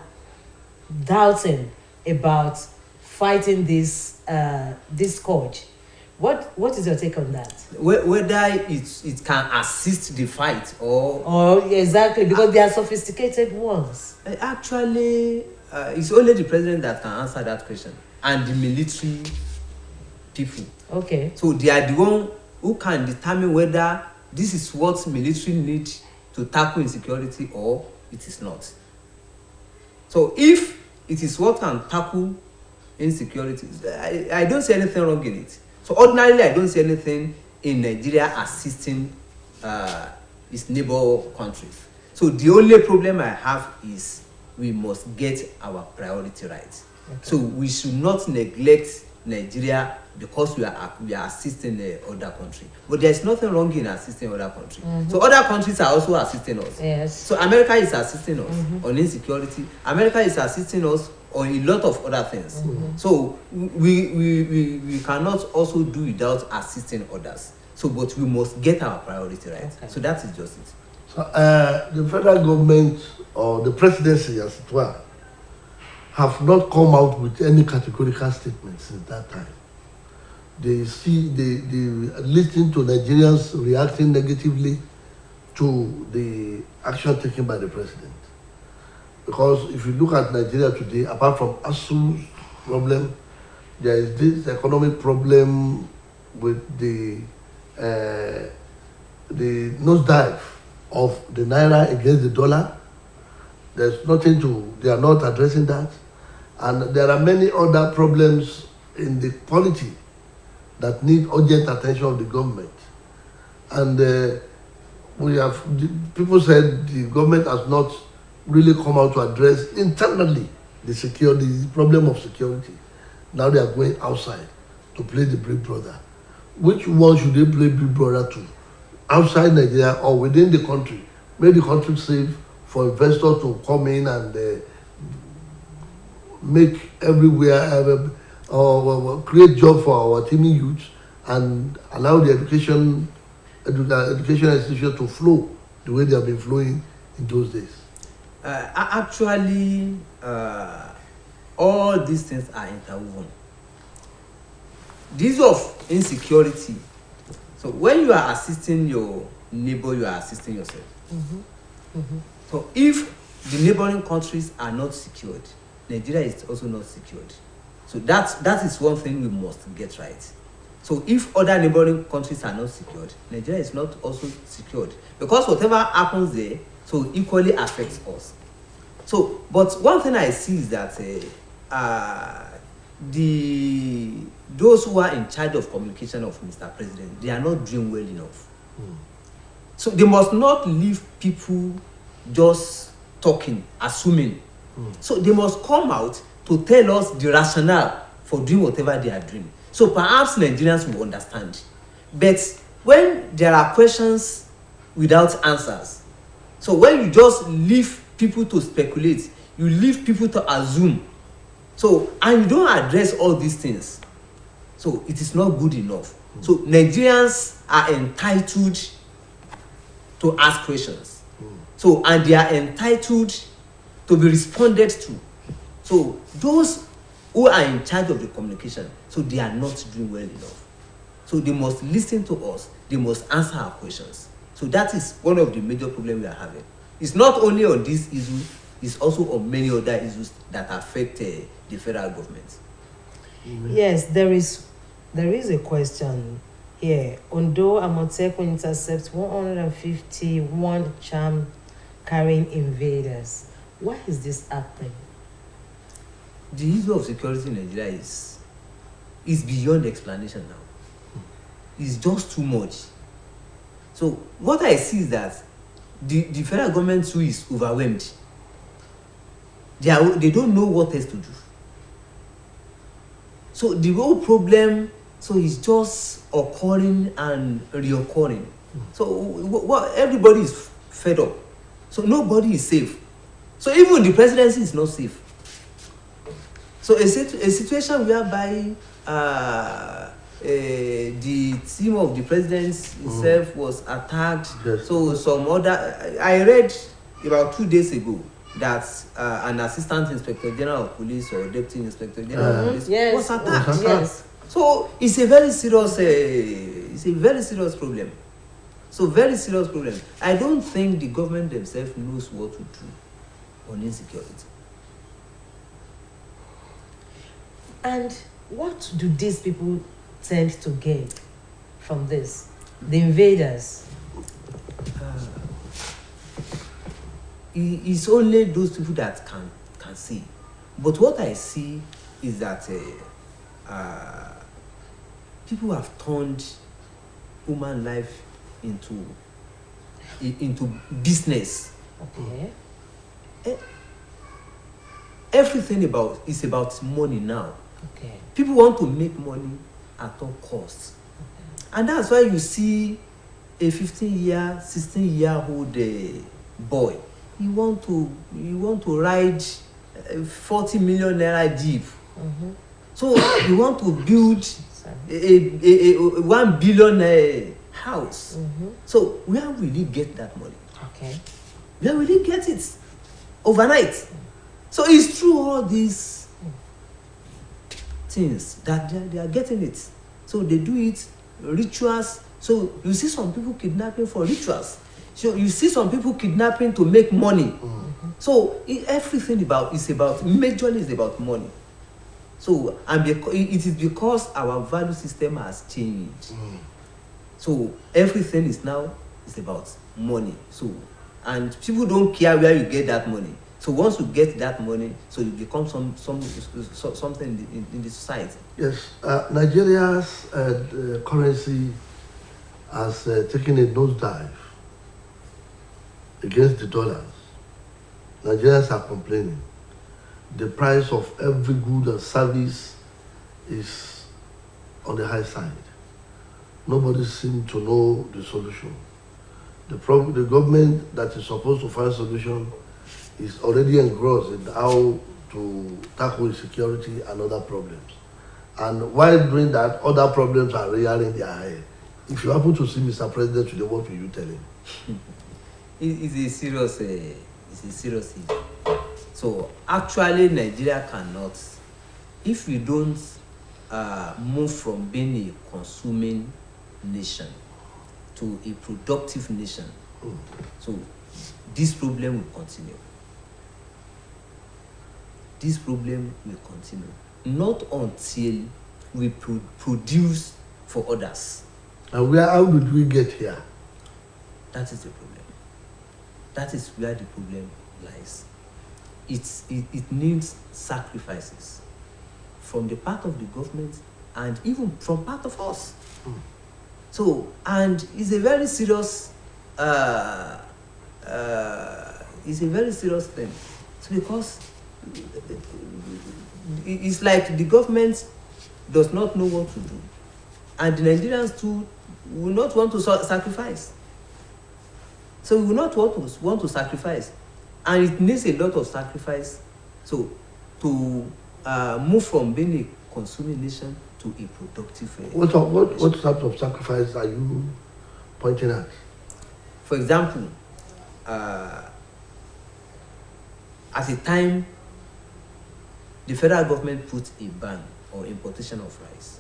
doubting about fighting this scourge. What is your take on that? Whether it can assist the fight or exactly, because they are sophisticated ones. Actually, it's only the president that can answer that question, and the military people. Okay. So they are the one who can determine whether this is what military need to tackle insecurity or it is not. So if it is what can tackle insecurity, I don't see anything wrong in it. So ordinarily, I don't see anything in Nigeria assisting its neighbor countries. So the only problem I have is we must get our priority right. Okay. So we should not neglect Nigeria because we are assisting the other country. But there is nothing wrong in assisting other countries. So other countries are also assisting us. Yes. So America is assisting us on insecurity. America is assisting us on a lot of other things. So we cannot also do without assisting others. So but we must get our priority right. Okay. So that is just it. So the federal government or the presidency, as it were, have not come out with any categorical statements since that time. They listen to Nigerians reacting negatively to the action taken by the president. Because if you look at Nigeria today, apart from ASU's problem, there is this economic problem with the nosedive of the naira against the dollar. There's nothing they are not addressing that. And there are many other problems in the polity that need urgent attention of the government. And people said the government has not really come out to address internally the problem of security. Now they are going outside to play the big brother. which one should they play Big Brother to? Outside Nigeria or within the country? Make the country safe for investors to come in and make everywhere create job for our teeming youth and allow the education institution to flow the way they have been flowing in those days. Actually, all these things are interwoven. The issue of insecurity. So when you are assisting your neighbor, you are assisting yourself. So if the neighboring countries are not secured, Nigeria is also not secured. So that is one thing we must get right. So if other neighboring countries are not secured, Nigeria is not also secured. Because whatever happens there, so equally affects us. So, but one thing I see is that those who are in charge of communication of Mr. President, they are not doing well enough. So they must not leave people just talking, assuming. So they must come out to tell us the rationale for doing whatever they are doing. So perhaps Nigerians will understand. But when there are questions without answers, so when you just leave people to speculate, you leave people to assume, so and you don't address all these things, so it is not good enough. So Nigerians are entitled to ask questions. So and they are entitled to be responded to. So those who are in charge of the communication, so they are not doing well enough. So they must listen to us, they must answer our questions. So that is one of the major problems we are having. It's not only on this issue, it's also on many other issues that affect the federal government. Yes, there is a question here. Ondo Amotekun intercepts 151 charm carrying invaders. Why is this happening? The issue of security in Nigeria is beyond explanation now. It's just too much. So what I see is that the federal government too is overwhelmed. They don't know what else to do. So the whole problem is just occurring and reoccurring. So everybody is fed up. So nobody is safe. So even the presidency is not safe. So a situation whereby the team of the president itself was attacked. Yes. So some other, I read about 2 days ago that an assistant inspector general of police or deputy inspector general of police was attacked. Yes. So it's a very serious problem. So very serious problem. I don't think the government themselves knows what to do on insecurity. And what do these people tend to gain from this? The invaders. It's only those people that can see. But what I see is that people have turned human life into business. Okay. Everything is about money now. Okay. People want to make money at all costs. Okay. And that's why you see a 15-year, 16-year-old boy. You want to ride a 40 million naira jeep. So you want to build a 1 billion house. So where will you get that money? Okay. Where will you get it? Overnight. So it's through all these things that they are getting it. So they do it, rituals. So you see some people kidnapping for rituals. So you see some people kidnapping to make money. So everything majorly is about money. So it is because our value system has changed. So everything is about money. So and people don't care where you get that money. So once you get that money, so you become something in the society. Yes, Nigeria's currency has taken a nosedive against the dollars. Nigerians are complaining. The price of every good and service is on the high side. nobody seems to know the solution. The government that is supposed to find solution is already engrossed in how to tackle insecurity and other problems. And while doing that, other problems are rearing their head. If you happen to see Mr. President today, what will you tell him? It's a serious thing. So actually, Nigeria cannot, if we don't move from being a consuming nation to a productive nation, so this problem will continue. This problem will continue. Not until we produce for others. And how did we get here? That is the problem. That is where the problem lies. It needs sacrifices from the part of the government and even from part of us. So, and it's a very serious thing. So because it's like the government does not know what to do, and the Nigerians too will not want to sacrifice. So we will not want to sacrifice, and it needs a lot of sacrifice. So to move from being a consuming nation to a productive nation. What type of sacrifice are you pointing at? For example, at a time, the federal government put a ban on importation of rice,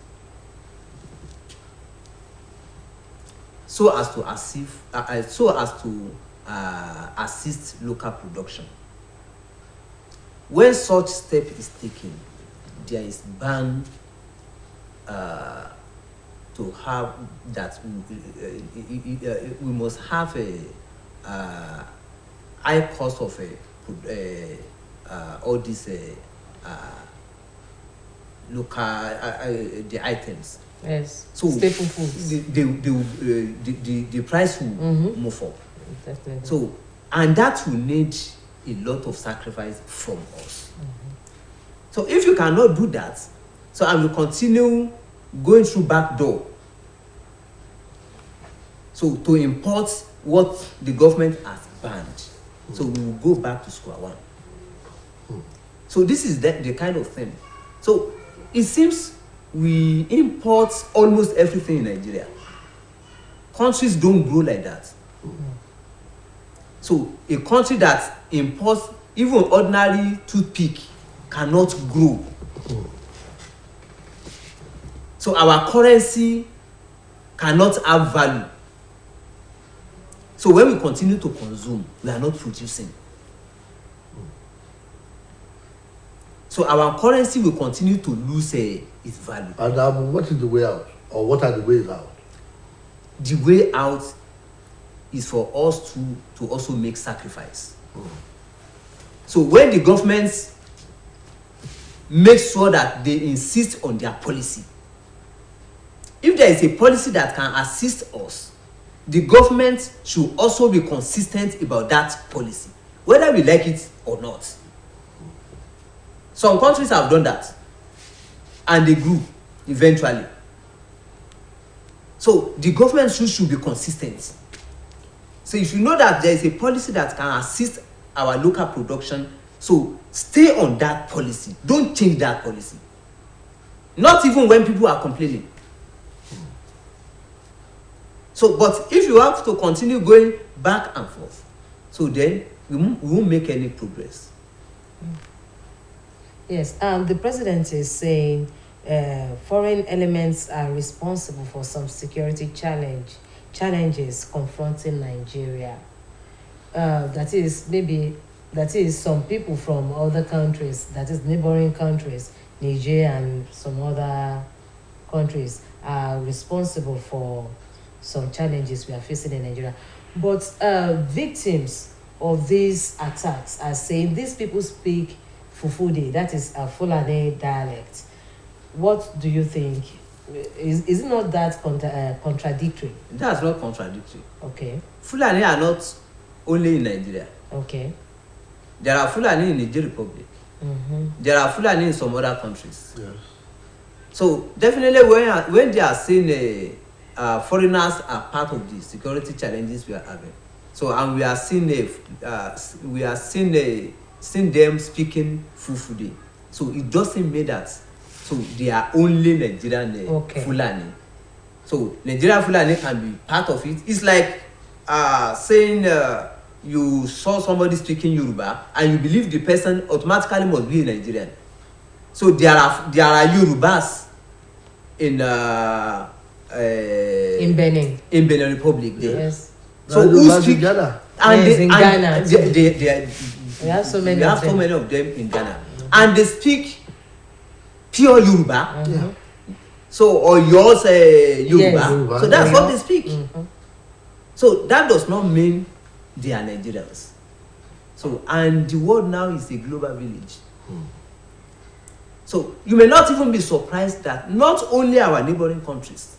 so as to assist local production. When such step is taken, there is ban to have that we must have a high cost of all these local the items. Yes. So staple foods. The price will move up. Definitely. So, and that will need a lot of sacrifice from us. So if you cannot do that, so I will continue going through back door. So to import what the government has banned. So we will go back to square one. So this is the kind of thing. So it seems we import almost everything in Nigeria. Countries don't grow like that. So a country that imports even ordinary toothpick cannot grow. So our currency cannot have value. So when we continue to consume, we are not producing. So our currency will continue to lose its value. And what is the way out? Or what are the ways out? The way out is for us to also make sacrifice. So when the governments make sure that they insist on their policy, if there is a policy that can assist us, the government should also be consistent about that policy, whether we like it or not. Some countries have done that, and they grew eventually. So the government should be consistent. So if you know that there is a policy that can assist our local production, so stay on that policy. Don't change that policy. Not even when people are complaining. So, but if you have to continue going back and forth, so then we won't make any progress. Yes, the president is saying foreign elements are responsible for some security challenges confronting Nigeria. That is some people from other countries, that is neighboring countries, Niger and some other countries, are responsible for some challenges we are facing in Nigeria. But victims of these attacks are saying these people speak Fufude, that is a Fulani dialect. What do you think? Is it not that contradictory? That's not contradictory. Okay. Fulani are not only in Nigeria. Okay. There are Fulani in Niger Republic. There are Fulani in some other countries. Yes. So definitely when they are saying foreigners are part of the security challenges we are having. So, and we are seeing seeing them speaking Fulfulde. So it doesn't mean that so they are only Nigerian Fulani. So Nigerian Fulani can be part of it. It's like saying you saw somebody speaking Yoruba and you believe the person automatically must be a Nigerian. So there are Yorubas in Benin Republic there. Yes. So who speak Ghana? And yes, in Ghana. We have so many of them in Ghana. And they speak pure Yoruba. So or yours Yoruba. Yes. So that's what they speak. So that does not mean they are Nigerians. So and the world now is a global village. So you may not even be surprised that not only our neighboring countries,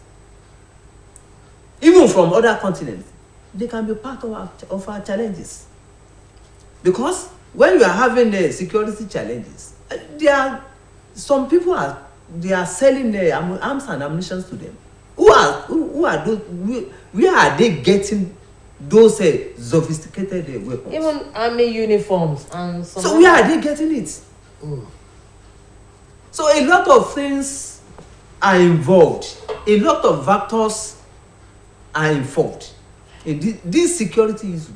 even from other continents, they can be part of our challenges. Because when you are having security challenges, there are some people they are selling arms and ammunition to them. Who are those? Where are they getting those sophisticated weapons? Even army uniforms and some. So where are they getting it? So a lot of things are involved. A lot of factors are involved in this security issue.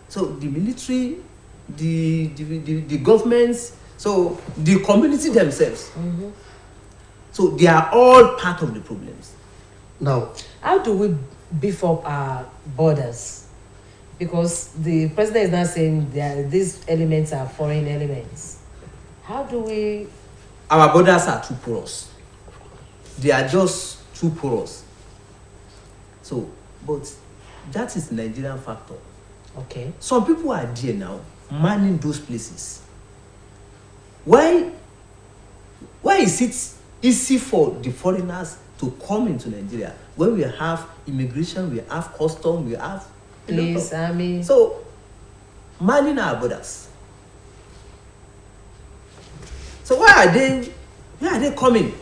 So the military, the governments, so the community themselves. So they are all part of the problems. Now, how do we beef up our borders? Because the president is not saying that these elements are foreign elements. How do we? Our borders are too porous. They are just too porous. So, but that is the Nigerian factor. Okay. Some people are there now, manning those places. Why is it easy for the foreigners to come into Nigeria when we have immigration, we have custom, we have police, army? So, manning our borders. So where are they coming?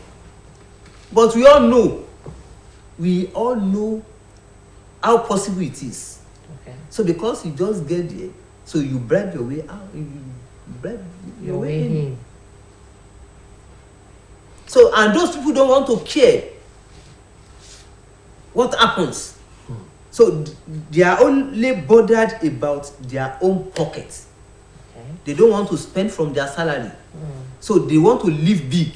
But we all know how possible it is. Okay. So because you just get there, so you bribe your way out, you bribe your way in. So and those people don't want to care what happens. So they are only bothered about their own pockets. Okay. They don't want to spend from their salary. So they want to live big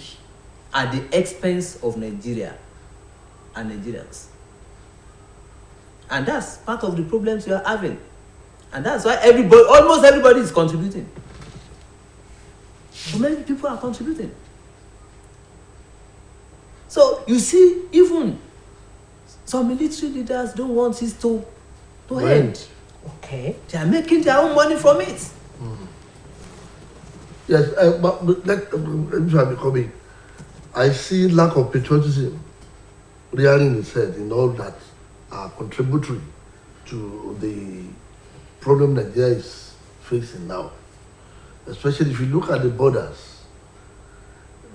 at the expense of Nigeria and Nigerians. And that's part of the problems you are having. And that's why almost everybody is contributing. So many people are contributing. So you see, even some military leaders don't want this to end. Okay. They are making their own money from it. Yes, but let me coming. I see lack of patriotism rearing its head in all that are contributory to the problem Nigeria is facing now. Especially if you look at the borders,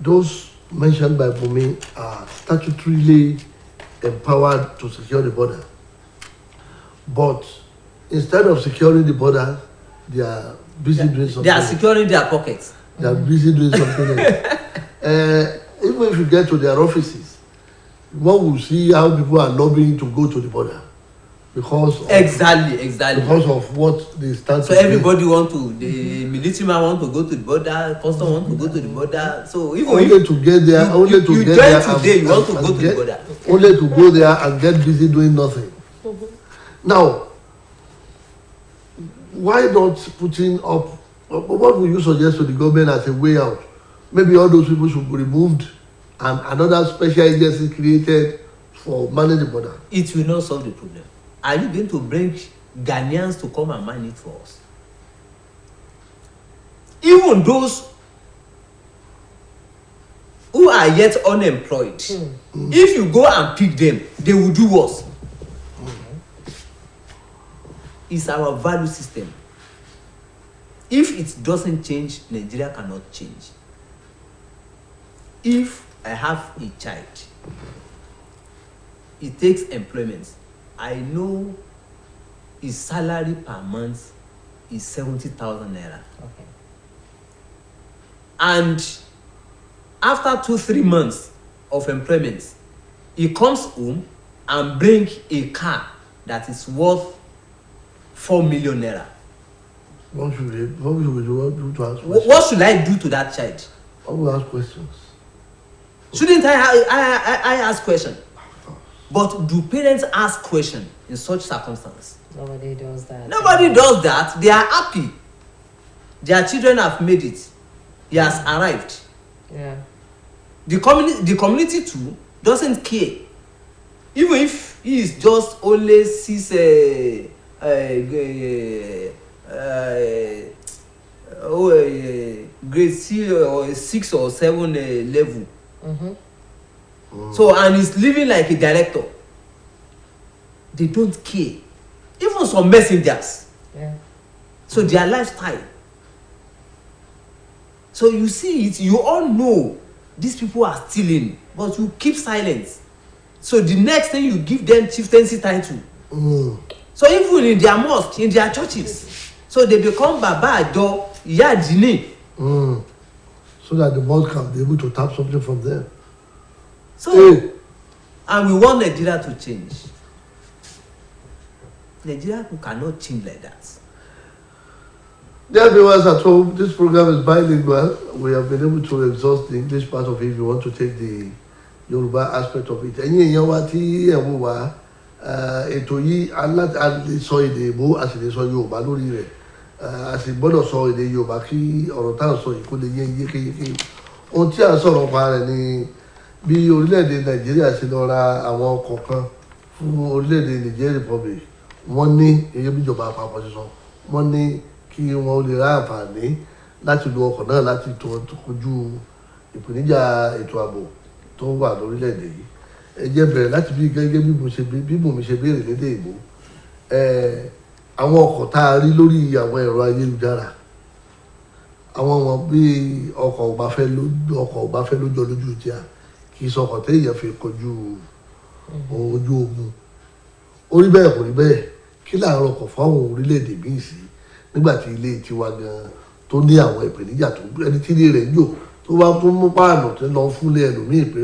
those mentioned by Bumi are statutorily empowered to secure the border. But instead of securing the border, they are busy doing something. They are securing their pockets. They are busy doing something else. Even if you get to their offices, one will see how people are lobbying to go to the border. Because of, exactly. Because of what they stand. So everybody the military man want to go to the border, custom want to go to the border. So even only to get there, you want to go to the border. Only to go there and get busy doing nothing. Now, why not putting up? What would you suggest to the government as a way out? Maybe all those people should be removed and another special agency created for managing the border. It will not solve the problem. Are you going to bring Ghanaians to come and manage for us? Even those who are yet unemployed, if you go and pick them, they will do worse. It's our value system. If it doesn't change, Nigeria cannot change. If I have a child he takes employment, I know his salary per month is 70,000 naira. Okay. And after 2-3 months of employment, he comes home and bring a car that is worth 4 million naira. What should we do to ask questions? What should I do to that child? I will ask questions. Shouldn't I ask question? But do parents ask question in such circumstance? Nobody does that. Nobody does that. They are happy. Their children have made it. He has arrived. Yeah. The community too doesn't care. Even if he is just only grade 6 or 6 or 7 level. So, and he's living like a director. They don't care. Even some messengers. Yeah. So their lifestyle. So you see it, you all know these people are stealing, but you keep silent. So the next thing you give them chieftaincy title. So even in their mosque, in their churches, so they become Baba Ado, Iya Dini. So that the mosque can be able to tap something from them. So, and we want Nigeria to change. Nigeria cannot change like that. Dear viewers at home, this program is bilingual. We have been able to exhaust the English part of it. If you want to take the Yoruba aspect of it. Ẹ̀yin èèyàn wa tí ẹ wò wá ètò yìí aláàlè sọ èdè Ìgbò a sì lè sọ Yorùbá lórí rẹ̀ a sì gbọ́dọ̀ sọ èdè Yorùbá kí ọ̀rọ̀ tá à ń sọ yìí kó lè yé yékéyéké. Ohun tí à ń sọ̀rọ̀ pa rẹ̀ ni bí orílẹ̀-èdè Nàìjíríà ṣe lọ ra àwọn ọkọ̀ kan fún orílẹ̀-èdè Niger Republic. Wọ́n ní gẹ́gẹ́ bí ìjọba àpapọ̀ ṣe sọ wọ́n ní kí wọ́n lè ra àǹfààní láti lo ọkọ̀ náà láti kojú ìpèníjà ètò ààbò tó wà lórílẹ̀‐èdè yìí. Ẹ jẹ́ bẹ̀rẹ̀ láti bí gẹ́gẹ́ bí mo ṣe béèrè lédè Ìgbò àwọn ọkọ̀ tá a rí lórí àwọn ẹ̀rọ ayélujára àwọn wọn bí ọkọ̀ ògbáfẹ́ lójọ́ lójú tí a kì í sọkọ̀ téèyàn fi kojú ojú ogun ó rí bẹ́ẹ̀ kò rí bẹ́ẹ̀ kí láàárọ̀ ọkọ̀ fáwọn orílẹ̀‐èdè míì sí nígbà tí ilé tiwa gan tó ní àwọn ìpèníjà tó ẹni tí ilé rẹ̀ ń jò tó bá tún mú páànù tó lọ fúnlé ẹlòmíì pé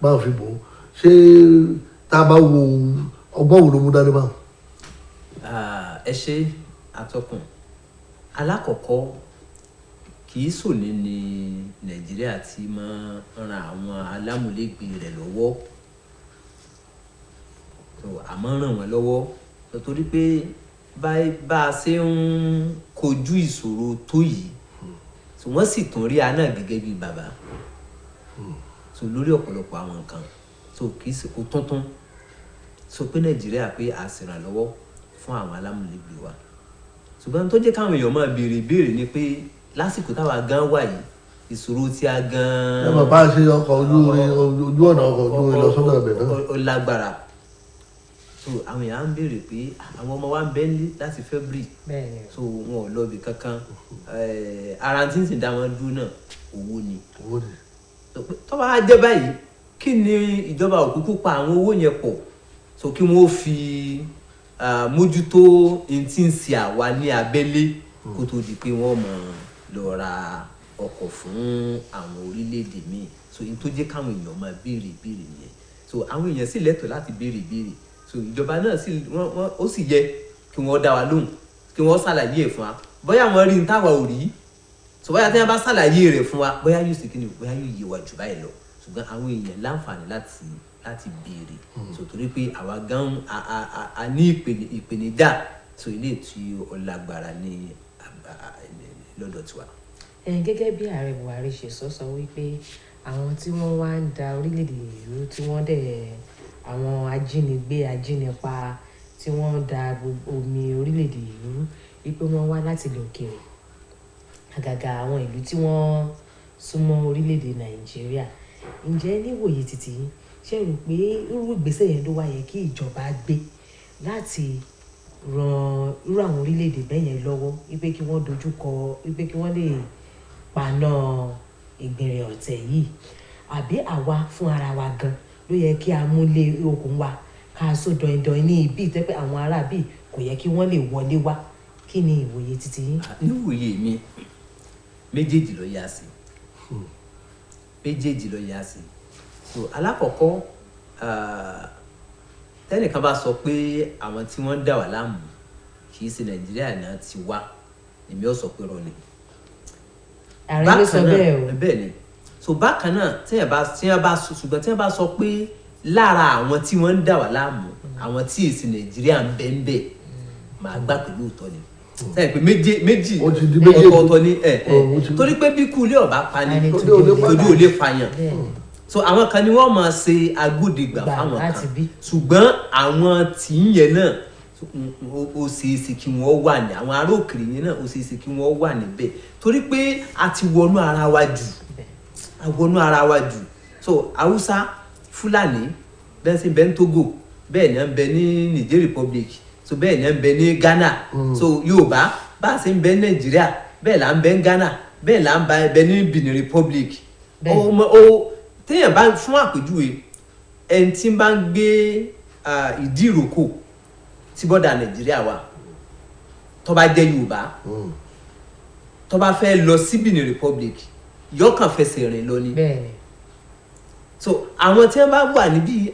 máa fi bò ó ṣé tá a bá wo ọgbọ́n wo ló mú dání báwọn. Ẹ ṣe atọ́kùn alákọ̀ọ́kọ́ kì í sòní ní Nàìjíríà tí máa ń ran àwọn alámúlégbé rẹ̀ lọ́wọ́ àmọ́ ràn wọ́n lọ́wọ́ torí pé bá a ṣe ń kojú ìṣòro tó yìí so wọ́n sì tún rí aná gẹ́gẹ́ bí bàbá so lórí ọ̀pọ̀lọpọ̀ àwọn nǹkan so kì í ṣe kó tuntun so pé Nàìjíríà pé a ṣèrànlọ́wọ́ fún àwọn alámúlégbé wa ṣùgbọ́n tó jẹ́ káwọn èèyàn máa béèrè ni pé lásìkò táwa gan wà yìí ìṣòro tí a gan. ẹ mọ̀ bá a ṣe ọkọ̀ ojú ọ̀nà ọkọ̀ ojú omi lọ sọ́dọ̀ ẹ̀bẹ̀ náà. ó lágbára so àwọn èèyàn ń béèrè pé àwọn ọmọ wa ń bẹ nílé láti February so wọn ò lọ́ọ̀bì kankan ara tí ń sì dá wọn dúró náà owó ni tó bá jẹ́ báyìí kí ni ìjọba òkúkú pa àwọn owó yẹn pọ̀ so kí wọ́n fi mójútó tí ń ṣe àwa ní abẹ́lé kó tó di pé wọ́n mọ̀ lọ ra ọkọ̀ fún àwọn orílẹ̀-èdè míì so in tó jẹ́ káwọn èèyàn máa béèrè yẹn so àwọn èèyàn sì lẹ́tọ̀ọ́ láti béèrè so ìjọba náà sì ó sì yẹ kí wọ́n dá wa lóhùn kí wọ́n ṣàlàyé ẹ̀ fún wa bóyá wọ́n rí ní táwa ò rí so bóyá tí wọ́n bá ṣàlàyé rẹ̀ fún wa bóyá yóò sì kíni bóyá yóò yé wa jù báyìí lọ ṣùgbọ́n àwọn èèyàn láǹfààní láti béèrè so torí pé àwa gan a ní ìpèníjà so ilé tí ó lágbára ní lọ́dọ̀ tiwa. Gẹ́gẹ́ bí ààrẹ Buhari ṣe sọ wípé àwọn tí wọ́n wá ń da orílẹ̀-èdè ìlú tí wọ́n dẹ̀ àwọn ajínigbé ajínipa tí wọ́n da omi orílẹ̀-èdè ìlú wípé wọ́n wá láti ilẹ̀ òkèèrè àgàgà àwọn ìlú tí wọ́n súnmọ́ orílẹ̀-èdè Nàìjíríà ǹjẹ́ níwòye títí ṣe rò pé irú ìgbésẹ̀ yẹn ló wá yẹ kí ìjọba gbé láti ran irú àwọn orílẹ̀-èdè bẹ́ẹ̀ yẹn lọ́wọ́ wípé kí wọ́n dojúkọ wípé kí wọ́n lè paná ìgbìnrìn ọ̀tẹ̀ yìí àbí àwa fún ara wa gan ló yẹ kí a múlé okùn wa ká so dọ̀ìndọ̀ìn ní ibi tó pé àwọn ará bíi kò yẹ kí wọ́n lè wọlé wá kí ni ìwòye títí yín. níwòye mi méjèèjì ló yá sí méjèèjì ló yá sí so alákọ̀ọ́kọ́ tẹ́nìkan bá sọ pé àwọn tí wọ́n ń dà wá láàmú kì í ṣe Nàìjíríà náà ti wá èmi ò sọ pé rọ ni. ààrẹ ló sọ bẹ́ẹ̀ o. bẹ́ẹ̀ ni so bákan náà tí wọ́n bá sọ pé lára àwọn tí wọ́n ń dà wá láàmú àwọn tí èsì Nàìjíríà ń bẹ ń bẹ màá gbà pẹ̀lú òótọ́ ni sẹ́yìn pé méjì ọ̀tọ̀ọ̀tọ̀ ni torí pé bí kú ilé ọ̀bá pa ni tójú ò lè pààyàn so àwọn kan ni wọ́n máa ṣe agbódegbà fáwọn kan ṣùgbọ́n àwọn tí ń yẹn náà ó ṣeéṣe kí wọ́n wà ní àwọn ará òkèèrè yẹn náà ó ṣeéṣe kí wọ́n wà níbẹ̀ torí pé a ti wọnú ara wa jù so Haúsá Fúlàní bẹ́ẹ̀ sì bẹ́ẹ̀ ní Togo bẹ́ẹ̀ ni à ń bẹ ní Niger Republic so bẹ́ẹ̀ ni à ń bẹ ní Ghana so Yorùbá bá a ṣe ń bẹ ní Nàìjíríà bẹ́ẹ̀ là ń bẹ ní Ghana bẹ́ẹ̀ là ń bẹ ní Benin Republic téèyàn bá fún àpèjúwe ẹni tí bá ń gbé ìdí ìrókò tí bọ́dà Nàìjíríà wà tó bá jẹ́ Yorùbá tó bá fẹ́ lọ sí Benin Republic yóò kàn fẹsẹ̀ rìn lọ ni so àwọn tí wọ́n bá wà níbí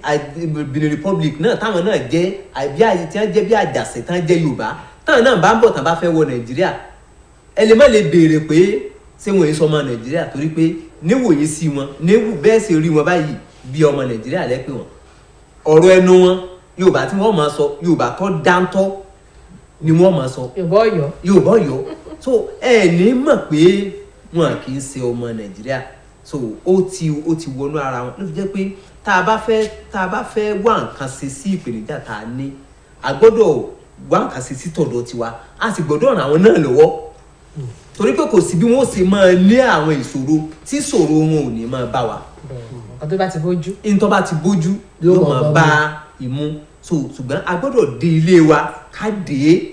Benin Republic náà táwọn náà jẹ́ àbí àyè tí wọ́n jẹ́ bí àjàṣe tán jẹ́ Yorùbá táwọn náà bá ń bọ̀ tán bá fẹ́ wọ Nàìjíríà ẹ lè má lè béèrè pé ṣé wọ́n yìí sọ ọmọ Nàìjíríà torí pé níwòye sí wọn níwò bẹ́ẹ̀ sì rí wọn báyìí bí ọmọ Nàìjíríà lẹ́pẹ́ wọn ọ̀rọ̀ ẹnu wọn Yorùbá tí wọ́n máa sọ Yorùbá tó dáńtọ́ ni wọ́n máa sọ Yorùbá Ọ̀yọ́ so ẹ ní mọ̀ pé wọn kì í ṣe ọmọ Nàìjíríà so ó ti wọnú ara wọn ló fi jẹ́ pé tá a bá fẹ́ wá nǹkan ṣe sí ìpèníjà tá a ní a gbọ́dọ̀ wá nǹkan ṣe sí tọ̀dọ̀ tiwa a sì gbọ́dọ̀ ràn àwọn náà lọ́wọ́ torí pé kò sí bí wọ́n ṣe máa ní àwọn ìṣòro tí ìṣòro wọn ò ní máa bá wa. ọ̀tọ̀ bá ti bójú. ìtọ́ bá ti bójú yóò máa bá ìmú so ṣùgbọ́n a gbọ́dọ̀ dé ilé wa ká dé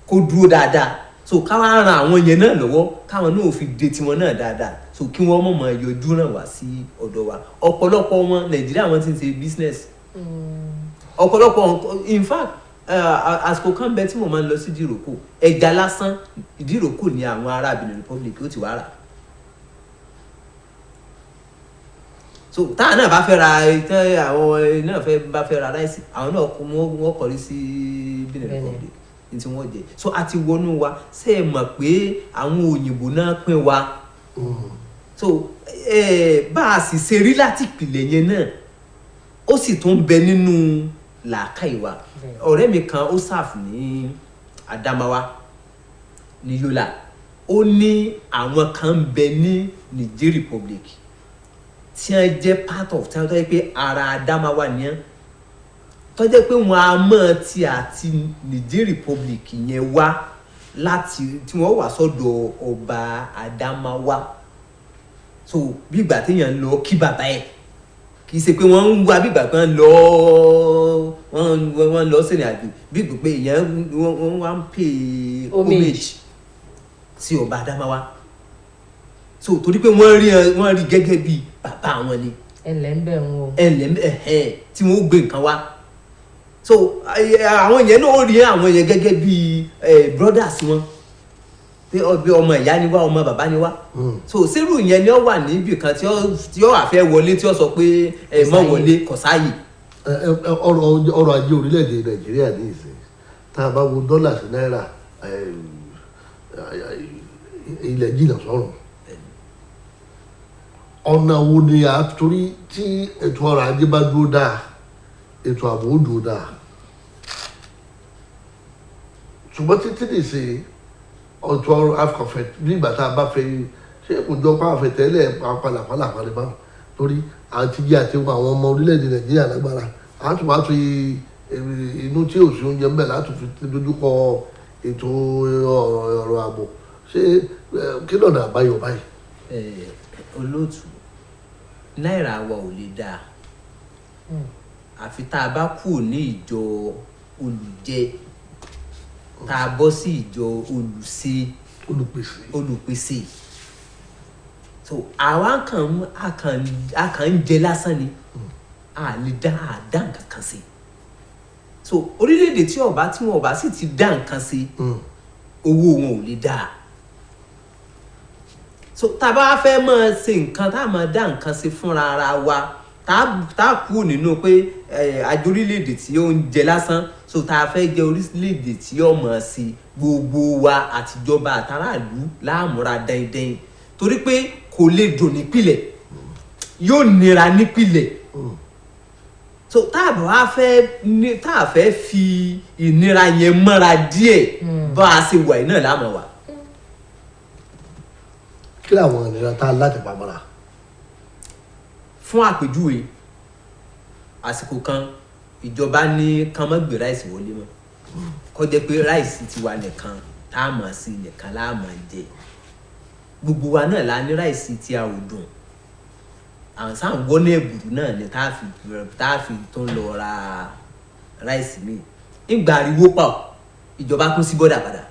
kó dúró dáadáa so ká wá ran àwọn yẹn náà lọ́wọ́ káwọn náà fi dé tiwọn náà dáadáa so kí wọ́n mọ̀ máa yọjú náà wá sí ọ̀dọ̀ wa ọ̀pọ̀lọpọ̀ wọn Nàìjíríà wọn ti ń ṣe business ọ̀pọ̀lọpọ̀ in fact àsìkò kan bẹ tí mo máa ń lọ sí ìdíròkò ẹja lásán ìdíròkò ní àwọn ará Benin Republic ó ti wá rà so táwọn náà bá fẹ́ ra àwọn náà bá fẹ́ ra ráìsì àwọn náà wọ́n kọrí sí Benin Republic ní tí wọ́n jẹ so a ti wọnú wa ṣe é mọ̀ pé àwọn òyìnbó náà pín wa so bá a sì ṣe rí láti ìpìlẹ̀ yẹn náà ó sì tún bẹ nínú làákàyè wa ọ̀rẹ́ mi kan ó sáàfù ní Adamawa ní Yola ó ní àwọn kan ń bẹ ní Niger Republic tí wọ́n jẹ́ part of tí wọ́n tọ́ pé ara Adamawa ni wọ́n tó jẹ́ pé wọ́n á mọ̀ tí àti Niger Republic yẹn wá láti tí wọ́n wà sọ́dọ̀ ọba Adamawa so bí ìgbà téèyàn ń lọ kí bàbá ẹ̀ kì í ṣe pé wọ́n ń wá bí ìgbà kan wọ́n lọ sínú àjò bí ìgbà pé èèyàn wọ́n wá ń pè homage sí ọba Adamawa so torí pé wọ́n rí gẹ́gẹ́ bí bàbá wọn ni ẹlẹ́ńbẹ̀ wọn o tí wọ́n gbé nǹkan wá so àwọn yẹn náà rí àwọn yẹn gẹ́gẹ́ bí brothers wọn pé ọmọ ìyá ni wá ọmọ bàbá ni wá so sírù yẹn ni ó wà níbì kan tí ó wà fẹ́ wọlé tí ó sọ pé mọ́ wọlé kò sáàyè. ọrọ̀ ajé orílẹ̀-èdè Nàìjíríà ní ìsìn tá a bá wo dọ́là sí náírà ilẹ̀ jìnnà sọ́run ọ̀nà wo ni a torí tí ètò ọrọ̀ ajé bá dúró dáa ètò ààbò ó dúró dáa ṣùgbọ́n títí nìṣe ọ̀tọ̀ afọ̀fẹ́ bí ìgbà tá a bá fẹ́ ṣé kò jọ pa àfẹ́tẹ́lẹ̀ pàlàpàlà bá torí àti jẹ́ àti àwọn ọmọ orílẹ̀-èdè Nàìjíríà lágbára àti wàá fi inú tí òsì oúnjẹ ń bẹ̀ láti fi dojúkọ ètò ọ̀rọ̀ ààbò ṣé kí lọ́nà àbáyọ báyìí. olóòtú náírà wa ò lè dáa àfi tá a bá kù ní ìjọ olùjẹ tá a bọ́ sí ìjọ olùpèsè so àwa kàn ń jẹ lásán ni a lè dá nǹkan kan sí so orílẹ̀-èdè tí wọn ọba sì ti dá nǹkan sí owó wọn ò lè dá so tá a bá fẹ́ máa ṣe nǹkan tá a máa dá nǹkan sí fúnra ara wa tá a kú nínú pé àjọ orílẹ̀-èdè tí ó ń jẹ lásán so tá a fẹ́ jẹ orílẹ̀-èdè tí ó mọ̀ sí gbogbo wa àtijọba àtàràlú láàmúra dandan torí pé kò lè dùn nípìlẹ̀ yóò nira nípìlẹ̀ so tá a fẹ́ fi ìnira yẹn mọ́ra díẹ̀ bá a ṣe wà iná láàmú wa. kí làwọn ìnira tá a láti pamọ́ra. fún àpèjúwe àsìkò kan ìjọba ní kán má gbé ráìsì wọlé mọ́ kó jẹ́ pé ráìsì tiwa nìkan tá a mọ̀ sí nìkan la máa jẹ gbogbo wa náà la ní ráìsì tí a ò dùn àwọn sáà ń wọ́n ní ẹ̀bùrú náà ni tá a fi tó ń lọ ra ráìsì mi ìgbà ariwo pọ̀ ìjọba kún sí bọ́dà padà.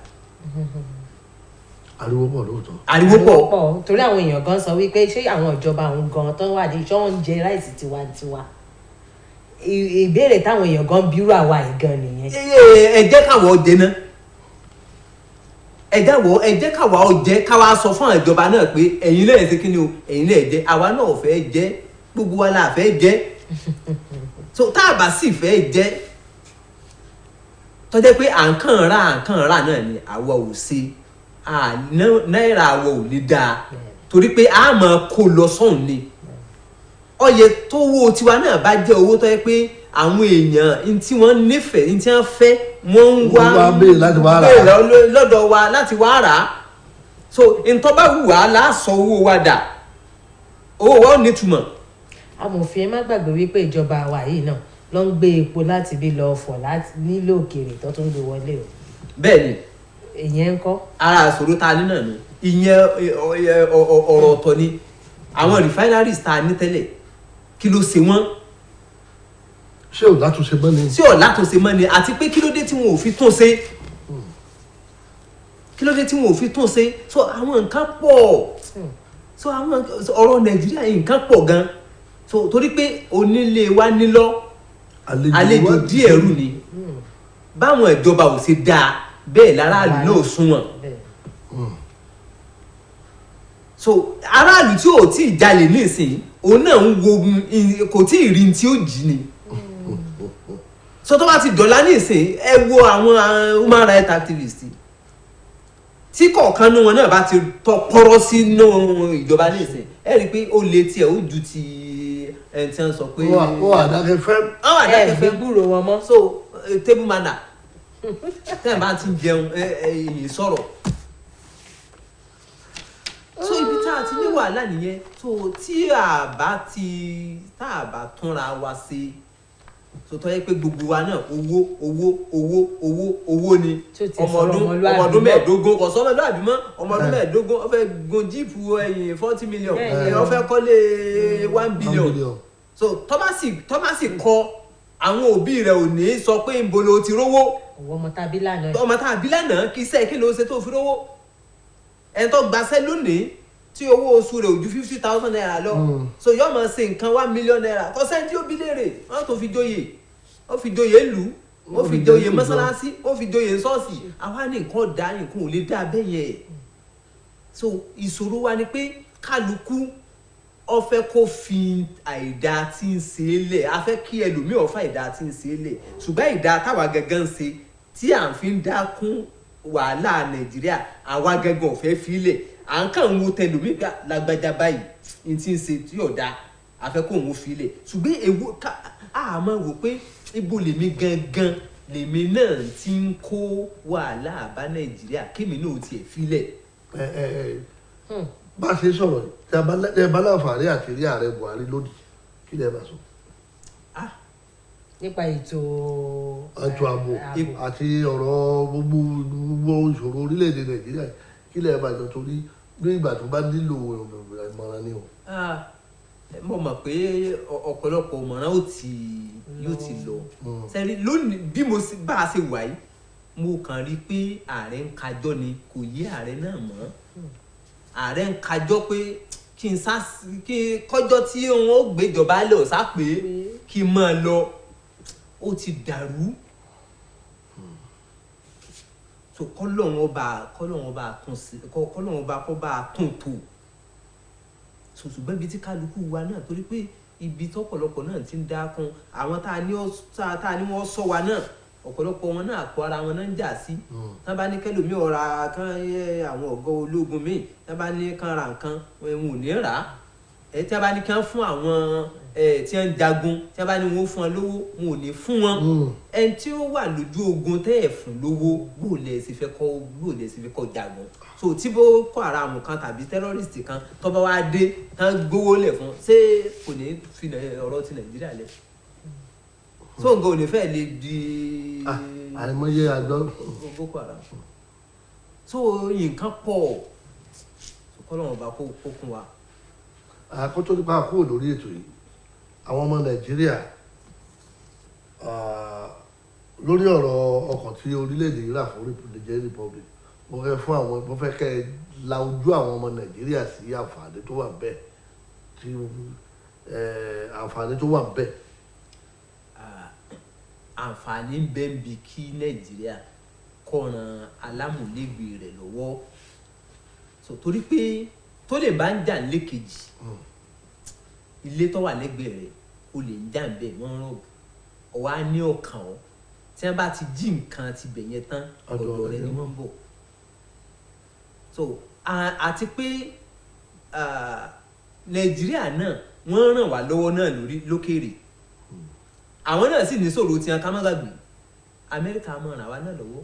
ariwo pọ̀ lóòótọ́. ariwo pọ̀ torí àwọn èèyàn gan sọ wípé ṣé àwọn ìjọba àwọn gan tó wà ní ṣé wọ́n ń jẹ ráìsì tiwantiwa ìbéèrè táwọn èèyàn gan bírú àwa yìí gan nìyẹn. ẹ jẹ́ káwọ́ jẹ náà ẹ jẹ́ káwa jẹ́ káwa sọ fún ìjọba náà pé ẹ̀yin náà ṣe kí ni o ẹ̀yin náà jẹ́ àwa náà fẹ́ jẹ́ gbogbo wa la fẹ́ jẹ́ so tá a bá sì fẹ́ jẹ́ tó jẹ́ pé à ń kàn rà náà ni àwa ò ṣe náírà àwa ò lè dáa torí pé a máa kó lọ sọ́hùn ni ọyẹ tó wo tiwa náà bá jẹ́ owó tó yẹ pé àwọn èèyàn tí wọ́n nífẹ̀ẹ́ tí wọ́n fẹ́ wọ́n ń wá bẹ́ẹ̀ lọ́dọ̀ wa láti wá rà á so ntọ́ bá wù wá láàsọ owó wa dà owó wa ò nítumọ̀. amòfin ẹ má gbàgbé wípé ìjọba wa yìí náà ló ń gbé epo láti bí lọ fọ̀ láti nílò òkèèrè tó tún gbé wọlé o. bẹ́ẹ̀ ni. ìyẹn ń kọ́. ara àṣòro ta ní náà ni ìyẹn ọ̀rọ̀ ọ̀tọ̀ ni àwọn refineries ta ní tẹ́lẹ̀ kí ló ṣe wọ́n. ṣé ò látúnṣe mọ́ ni. ṣé ò látúnṣe mọ́ ni àti pé kí ló dé tí wọn ò fi tún ṣe kí ló dé tí wọn ò fi tún ṣe so àwọn nǹkan pọ̀ so àwọn ọ̀rọ̀ nàìjíríà yìí nǹkan pọ̀ gan so torí pé onílé wa nílọ àlejò díẹ̀ rù ni báwọn ìjọba ò ṣe dáa bẹ́ẹ̀ láràlú náà sunwọ̀n so aráàlú tí ò tí ì jalè nísìnyí òun náà ń wo kò tí ì rí tí ó jì ni so tó bá ti dọ̀lá nísìnyí ẹ wo àwọn human rights activists tí kọ̀ọ̀kan nínú wọn náà bá ti tọpọ́rọ́ sínú ìjọba nísìnyí ẹ rí i pé ó lè tiẹ̀ ó ju ti ẹni tí wọ́n sọ pé. ó àdákẹ́ fẹ́. ẹ gbé gbúrò wọn mọ́. so table manner tẹ́ ẹ̀ bá ti jẹun èyí sọ̀rọ̀ so ibi tá a ti ní wàhálà nìyẹn so tí a bá túnra wa ṣe so tó yẹ pé gbogbo wa náà owó ni ọmọ ọdún mẹ́ẹ̀ẹ́dógún kò sọ ọmọlúwàbí mọ́ ọmọ ọdún mẹ́ẹ̀ẹ́dógún ó fẹ́ gun jíìpù 40 million ó fẹ́ kọ́lé 1 billion so tó bá sì kọ àwọn òbí rẹ̀ ò ní sọ pé ń bolo ti rówó ọmọ tàbí lánàá kí sẹ́ẹ̀ kí ló ṣe tó fi rówó ẹni tó gbaṣẹ́ lónìí tí owó oṣù rẹ̀ ò ju 50,000 naira lọ so yóò máa ṣe nǹkan 1 million naira kò sẹ́ni tí ó bí léèrè wọ́n tó fi joyè ó fi joyè lù ó fi joyè mọ́sálásí ó fi joyè ṣọ́ọ̀ṣì àwa ní nǹkan dá nǹkan ò lè dá bẹ́ẹ̀ yẹn so ìṣòro wa ni pé kálukú ó fẹ́ kó fi àìdá tí ń ṣe é lẹ̀ a fẹ́ kí ẹlòmíì ó fa àìdá tí ń ṣe é lẹ̀ ṣùgbọ́n ìdá táwa gangan ṣe tí à ń fi ń dá kún wàhálà nàìjíríà àwa gangan ò fẹ́ fi lẹ̀ à ń kàn ń wo tẹlòmíì gbà lágbájá báyìí ní tí ń ṣe tí ò dáa a fẹ́ kó òun fi lẹ̀ ṣùgbọ́n èwo a máa wò pé ibo lèmi gangan lèmi náà ti ń kó wàhálà bá nàìjíríà kémi náà tiẹ̀ fi lẹ̀. bá a ṣe sọ̀rọ̀ tẹ bá láǹfààní àti rí ààrẹ buhari lónìí kí lẹ bá sọ. nípa ètò ààbò àti ọ̀rọ̀ gbogbo ìṣòro orílẹ̀-èdè nàìjíríà kí lẹ bá jọ torí ní ìgbà tó bá nílò ìmọ̀ràn ni o. mo mọ̀ pé ọ̀pọ̀lọpọ̀ ìmọ̀ràn yóò ti lọ sẹ́rí lónìí bí mo bá a ṣe wà yìí mo kàn rí i pé ààrẹ ń kájọ́ ni kò yé ààrẹ náà mọ́ ààrẹ ń kájọ́ pé kí kọjọ́ tí wọ́n ó gbéjọba lẹ̀ ọ̀sá pé kí n máa lọ ó ti dàrú so kọ́lọ́run ọba tún sí kọ́lọ́run ọba kó bá tún tò so ṣùgbọ́n ibi tí kálukú wa náà torí pé ibi tọ́pọ̀lọpọ̀ náà ti ń dákun àwọn tá a ní wọ́n sọ wa náà ọ̀pọ̀lọpọ̀ wọn náà àpò ara wọn náà ń jà sí tá bá ní kẹlòmíì ọ̀ra kan yẹ àwọn ọ̀gá ológun míì tá bá ní kan ra nǹkan wọn ò ní rà á tí a bá ní kán fún àwọn tí wọ́n ń jagun tí a bá ní wọ́n fún wọn lówó wọn ò ní fún wọn ẹni tí ó wà lójú ogun tẹ́ ẹ̀ fún lówó bó lẹ̀ sì fẹ́ kọ́ jagun so tí Boko Haram kan tàbí terrorist kan tó bá wá dé tán gbówó lẹ̀ fún ṣé kò ní fi ọ̀rọ̀ ti Nàìjíríà lẹ̀ so nǹkan ò ní fẹ́ lè di àìmọye àjọ Boko Haram so nǹkan pọ̀ kọ́lọ́run ọba kó kún wa. Àkótó nípa kúrò lórí ètò yìí àwọn ọmọ Nàìjíríà lórí ọ̀rọ̀ ọkàn tí orílẹ̀-èdè yìí rà fún Niger Republic mo fẹ́ kẹ́ ẹ la ojú àwọn ọmọ Nàìjíríà sí àǹfààní tó wà bẹ́ẹ̀ tí àǹfààní tó wà bẹ́ẹ̀. Àǹfààní ń bẹ bí kí Nàìjíríà kó ran alámùlégbè rẹ̀ lọ́wọ́ so torí pé tó lè bá ń jà lékejì ilé tó wà lẹ́gbẹ̀ẹ́ rẹ̀ o lè ń jà ń bẹ̀ wọ́n rọ̀bù ọ̀wá ní ọ̀kan ọ́ tí wọ́n bá ti jí nǹkan ti bẹ̀ yẹn tán ọ̀dọ̀ rẹ̀ ni wọ́n ń bọ̀ so àti pé Nàìjíríà náà wọ́n ràn wá lọ́wọ́ náà lókèrè àwọn náà sì ní sọ̀rọ̀ tí wọn ká má gbàgbé Amẹ́ríkà máa ràn wá náà lọ́wọ́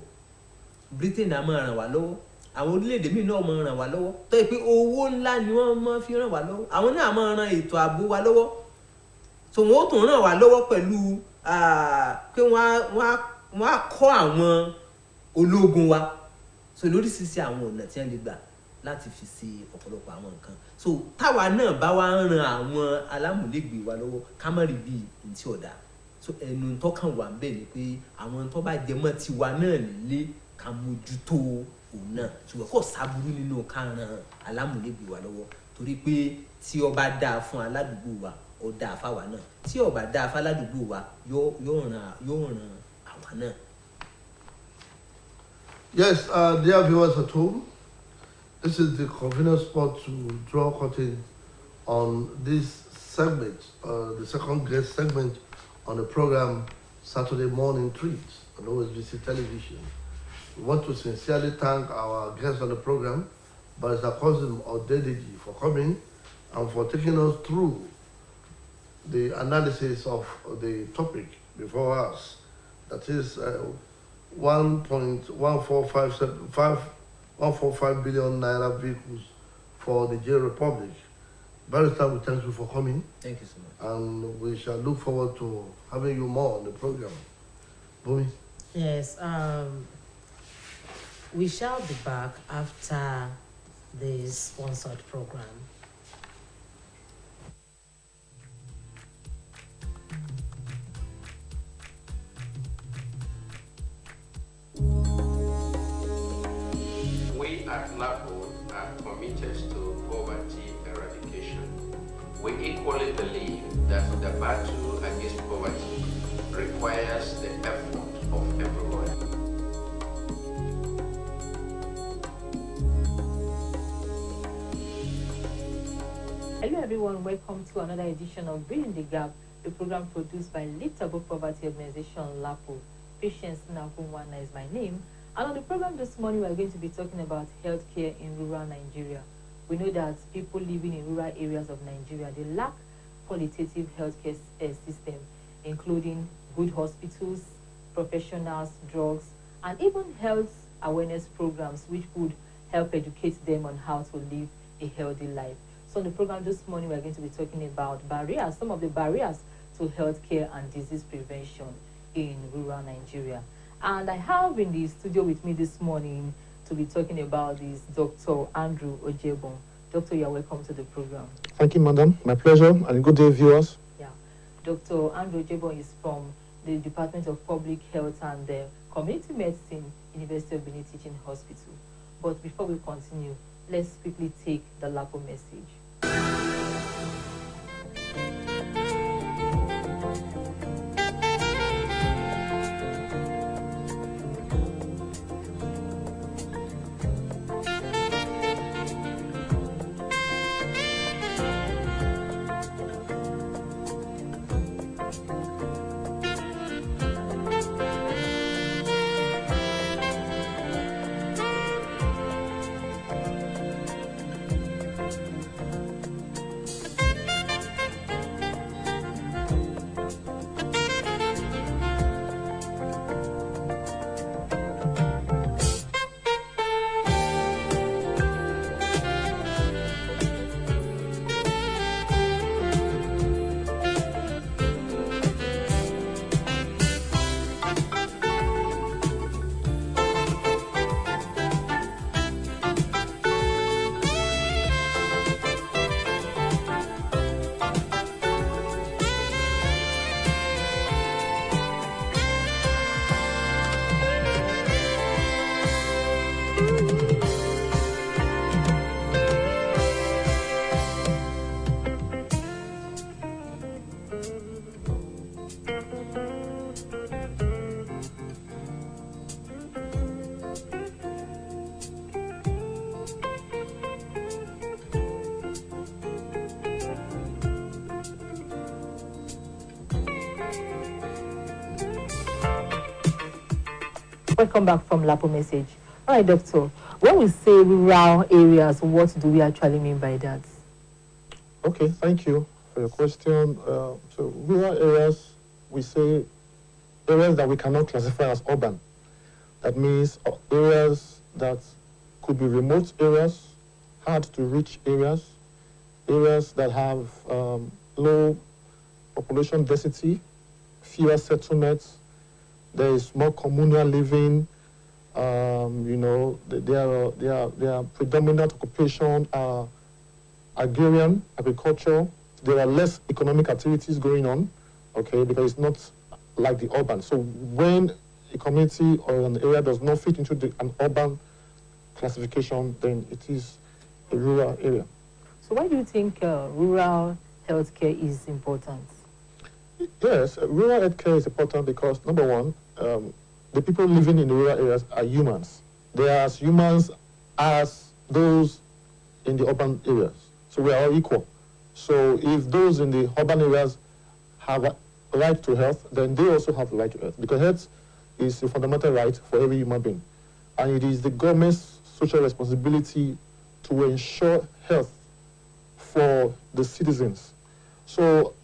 Britain náà máa ràn wá lọ́wọ́ àwọn orílẹ̀-èdè míì náà máa ràn wá lọ́wọ́ tó yẹ pé owó ńlá ni wọ́n máa fi ràn wá lọ́wọ́ àwọn náà máa ran ètò ààbò wa lọ́wọ́ so wọ́n ó tún ràn wá lọ́wọ́ pẹ̀lú pé wọ́n á kọ́ àwọn ológun wa so lóríṣiríṣi àwọn ọ̀nà tí wọ́n lè gbà láti fi ṣe ọ̀pọ̀lọpọ̀ àwọn nǹkan so táwa náà bá wá ń ran àwọn alámùlégbè wa lọ́wọ́ ká má rí bíi ntí ọ̀dà so ẹnu tọ́kàn wà ń bẹ̀ ni pé àwọn tó bá jẹ mọ́ tiwa náà nílé ká mójútó òun náà ṣùgbọ́n kò sábúrú nínú ká ran alámùlégbè wa lọ́wọ́ torí pé tí ó bá dáa fún aládùúgbò wa ó dáa fáwa náà tí ó bá dáa fún aládùúgbò wa yóò ràn àwa náà. Yes, dear viewers at home, this is the convenient spot to draw curtain on this segment, the second guest segment on the program Saturday Morning Treats on OSBC television. We want to sincerely thank our guests on the program, Barrister Cousin Odedeji, for coming and for taking us through the analysis of the topic before us. That is 1.145 billion naira vehicles for the Niger Republic. Barrister, we thank you for coming. Thank you so much. And we shall look forward to having you more on the program. Bumi? Yes, we shall be back after this sponsored program. We at LAPO are committed to poverty eradication. We equally believe that the battle against poverty requires the effort of everyone. Hello everyone, welcome to another edition of Bridging the Gap, the program produced by Lift Above Poverty Organization LAPO. Patience Nakumwana is my name. And on the program this morning, we are going to be talking about healthcare in rural Nigeria. We know that people living in rural areas of Nigeria, they lack qualitative healthcare system, including good hospitals, professionals, drugs, and even health awareness programs, which would help educate them on how to live a healthy life. So on the program this morning, we are going to be talking about barriers, some of the barriers to healthcare and disease prevention in rural Nigeria. And I have in the studio with me this morning to be talking about this Dr. Andrew Ojebon. Doctor, you are welcome to the program. Thank you, madam. My pleasure, and good day, viewers. Yeah. Dr. Andrew Ojebon is from the Department of Public Health and Community Medicine, University of Benin Teaching Hospital. But before we continue, let's quickly take the LAPO message. Welcome back from Lapo Message. All right, Doctor. When we say rural areas, what do we actually mean by that? Okay, thank you for your question. So rural areas, we say areas that we cannot classify as urban. That means areas that could be remote areas, hard to reach areas, areas that have low population density, fewer settlements. There is more communal living. You know, their predominant occupation are agrarian, agriculture. There are less economic activities going on, okay, because it's not like the urban. So when a community or an area does not fit into an urban classification, then it is a rural area. So why do you think rural healthcare is important? Yes, rural healthcare is important because, number one, the people living in the rural areas are humans. They are as humans as those in the urban areas. So we are all equal. So if those in the urban areas have a right to health, then they also have the right to health. Because health is a fundamental right for every human being. And it is the government's social responsibility to ensure health for the citizens. So,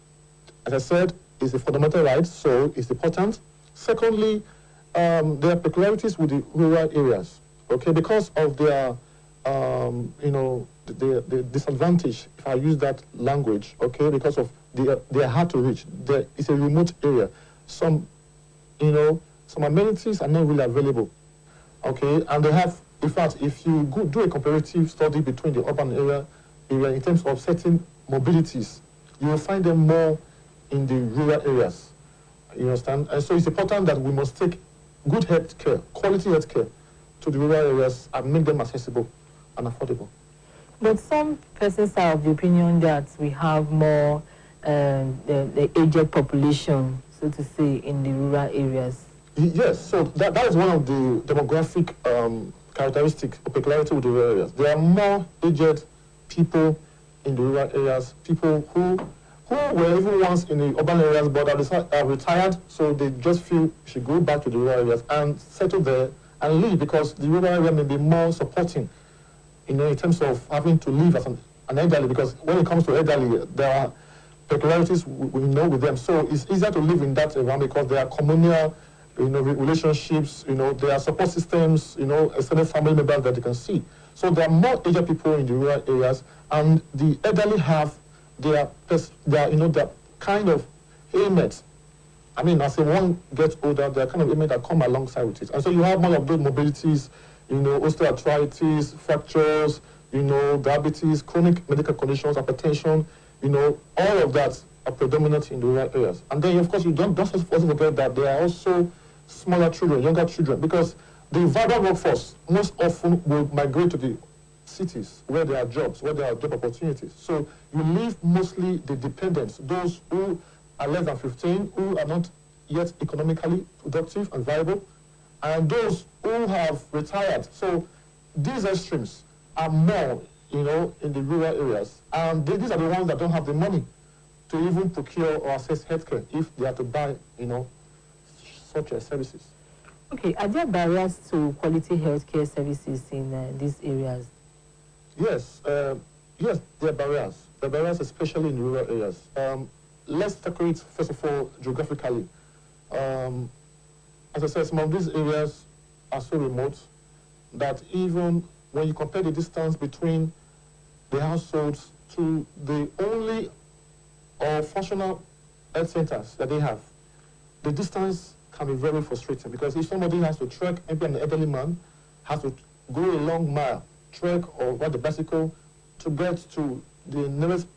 as I said, it's a fundamental right, so it's important. Secondly, there are peculiarities with the rural areas, okay, because of their, you know, the disadvantage, if I use that language, okay, because of they are hard to reach. It's a remote area. Some, you know, some amenities are not really available, okay, and they have, in fact, if you do a comparative study between the urban area in terms of certain mobilities, you will find them more in the rural areas. You understand? And so it's important that we must take good health care, quality health care to the rural areas and make them accessible and affordable. But some persons are of the opinion that we have more the aged population, so to say, in the rural areas. Yes, so that is one of the demographic characteristics or peculiarity with the rural areas. There are more aged people in the rural areas, people who were even once in the urban areas but are retired, so they just feel should go back to the rural areas and settle there and live, because the rural area may be more supporting, you know, in terms of having to live as an elderly, because when it comes to elderly, there are peculiarities we know with them. So it's easier to live in that environment because there are communal, you know, relationships, you know, there are support systems, you know, extended family members that they can see. So there are more aged people in the rural areas, and the elderly have their you know, their kind of ailments. I mean, as one gets older, there are kind of ailments that come alongside with it. And so you have more of those mobilities, you know, osteoarthritis, fractures, you know, diabetes, chronic medical conditions, hypertension, you know, all of that are predominant in the rural areas. And then, of course, you don't also forget that there are also smaller children, younger children, because the vibrant workforce most often will migrate to the cities where there are jobs, where there are job opportunities. So you leave mostly the dependents, those who are less than 15, who are not yet economically productive and viable, and those who have retired. So these extremes are more, you know, in the rural areas. And these are the ones that don't have the money to even procure or access healthcare if they are to buy, such services. Okay, are there barriers to quality healthcare services in these areas? Yes, yes, there are barriers. There are barriers, especially in rural areas. Let's tackle it, first of all, geographically. As I said, some of these areas are so remote that even when you compare the distance between the households to the only functional health centers that they have, the distance can be very frustrating, because if somebody has to trek, maybe an elderly man has to go a long mile, trek or ride the bicycle to get to the nearest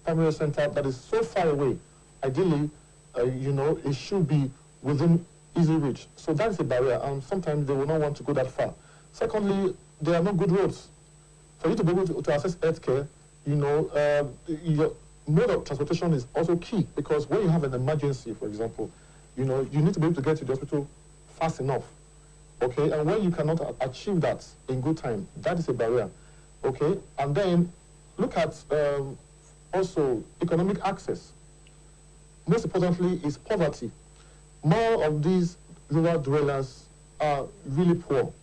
primary center that is so far away, ideally, it should be within easy reach. So that's a barrier, and sometimes they will not want to go that far. Secondly, there are no good roads. For you to be able to access healthcare, your mode of transportation is also key, because when you have an emergency, for example, you need to be able to get to the hospital fast enough. Okay, and when you cannot achieve that in good time, that is a barrier. Okay, and then look at also economic access. Most importantly is poverty. More of these rural dwellers are really poor.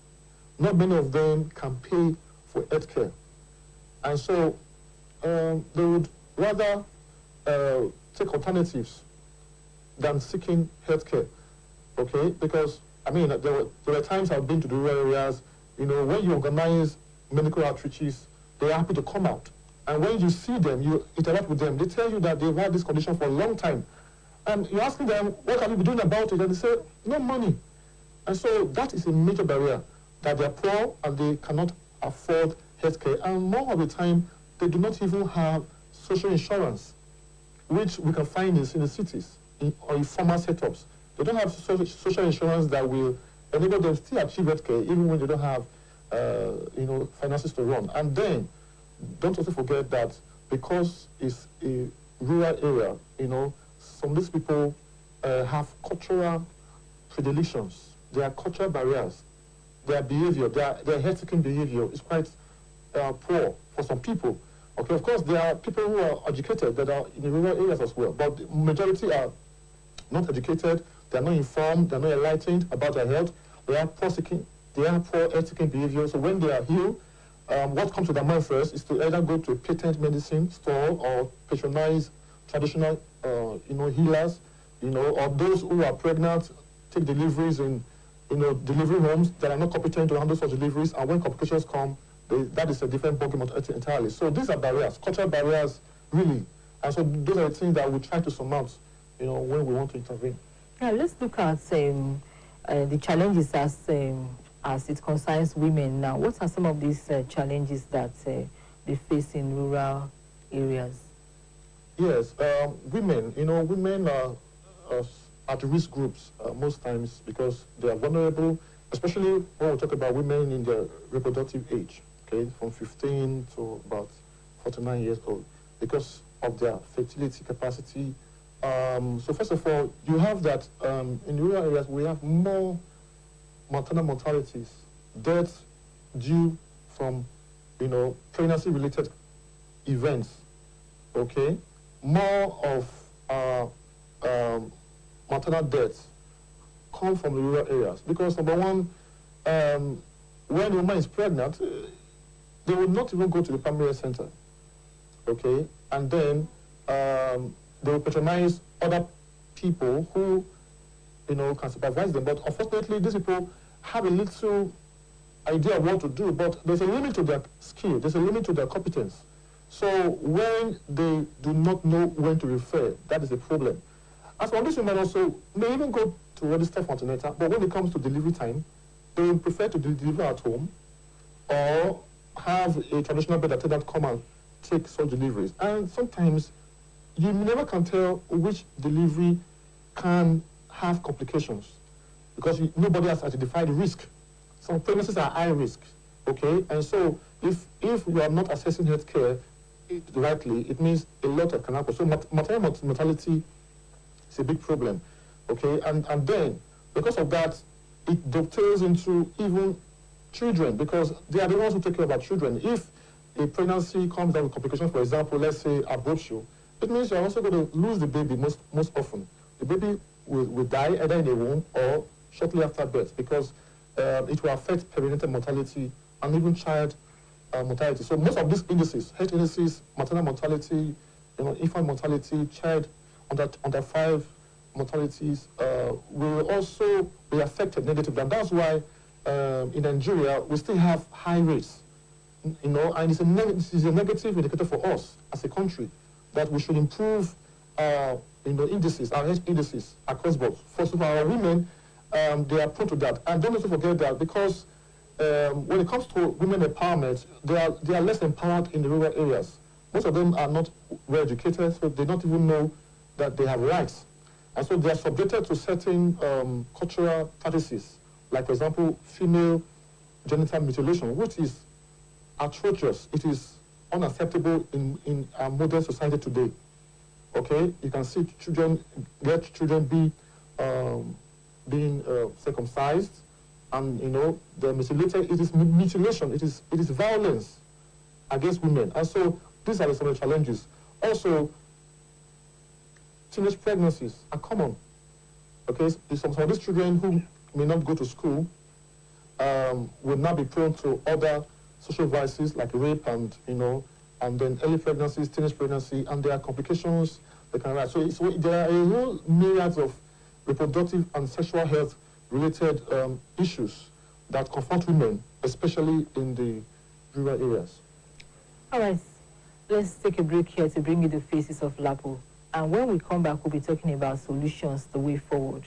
Not many of them can pay for healthcare. And so they would rather take alternatives than seeking healthcare. Okay, because there were times I've been to the rural areas, when you organize medical outreaches, they're happy to come out. And when you see them, you interact with them, they tell you that they've had this condition for a long time. And you're asking them, what have you been doing about it? And they say, no money. And so that is a major barrier, that they're poor and they cannot afford healthcare. And more of the time, they do not even have social insurance, which we can find in the cities or in formal setups. They don't have social insurance that will enable them to still achieve healthcare, even when they don't have, finances to run. And then, don't also forget that because it's a rural area, some of these people have cultural predilections. There are cultural barriers. Their behavior, their health-seeking behavior is quite poor for some people. Okay, of course, there are people who are educated that are in the rural areas as well, but the majority are not educated, they are not informed, they are not enlightened about their health, they are poor health-seeking behavior. So when they are healed, what comes to their mind first is to either go to a patent medicine store or patronize traditional, healers, or those who are pregnant take deliveries in, delivery homes that are not competent to handle such deliveries, and when complications come, that is a different ballgame entirely. So these are barriers, cultural barriers, really. And so those are the things that we try to surmount, when we want to intervene. Yeah, let's look at the challenges as it concerns women now. What are some of these challenges that they face in rural areas? Yes, women, women are at risk groups most times because they are vulnerable, especially when we talk about women in their reproductive age, okay, from 15 to about 49 years old, because of their fertility capacity. So first of all, you have that in rural areas we have more maternal mortalities, deaths due from, pregnancy-related events, okay? More of maternal deaths come from the rural areas because, number one, when the woman is pregnant, they will not even go to the primary center, okay? And then they will patronize other people who, can supervise them. But unfortunately, these people have a little idea of what to do, but there's a limit to their skill, there's a limit to their competence. So when they do not know when to refer, that is a problem. As for this women also, may even go to register for antenatal, but when it comes to delivery time, they will prefer to deliver at home or have a traditional bed attendant come and take such deliveries. And sometimes you never can tell which delivery can have complications because nobody has identified risk. Some pregnancies are high risk, okay? And so if you are not assessing healthcare rightly, it means a lot of can happen. So maternal mortality is a big problem, okay? And then, because of that, it dovetails into even children because they are the ones who take care of our children. If a pregnancy comes down with complications, for example, let's say abortion, it means you're also going to lose the baby most often. The baby will die either in the womb or shortly after birth, because it will affect perinatal mortality and even child mortality. So most of these indices, health indices, maternal mortality, infant mortality, child under 5 mortalities, will also be affected negatively. And that's why in Nigeria we still have high rates, and it's a negative indicator for us as a country, that we should improve indices, our health indices across board. First of all, our women, they are prone to that. And don't also forget that, because when it comes to women empowerment, they are less empowered in the rural areas. Most of them are not well educated, so they don't even know that they have rights. And so they are subjected to certain cultural practices, like, for example, female genital mutilation, which is atrocious. It is unacceptable in our modern society today. Okay, you can see children being circumcised, and they're mutilated. It is mutilation. It is violence against women. And so these are some of the challenges. Also, teenage pregnancies are common. Okay, some of these children who may not go to school will now be prone to other social vices like rape and then early pregnancies, teenage pregnancy, and there are complications that can arise. So there are a whole myriad of reproductive and sexual health related issues that confront women, especially in the rural areas. All right, let's take a break here to bring you the faces of LAPO. And when we come back, we'll be talking about solutions, the way forward.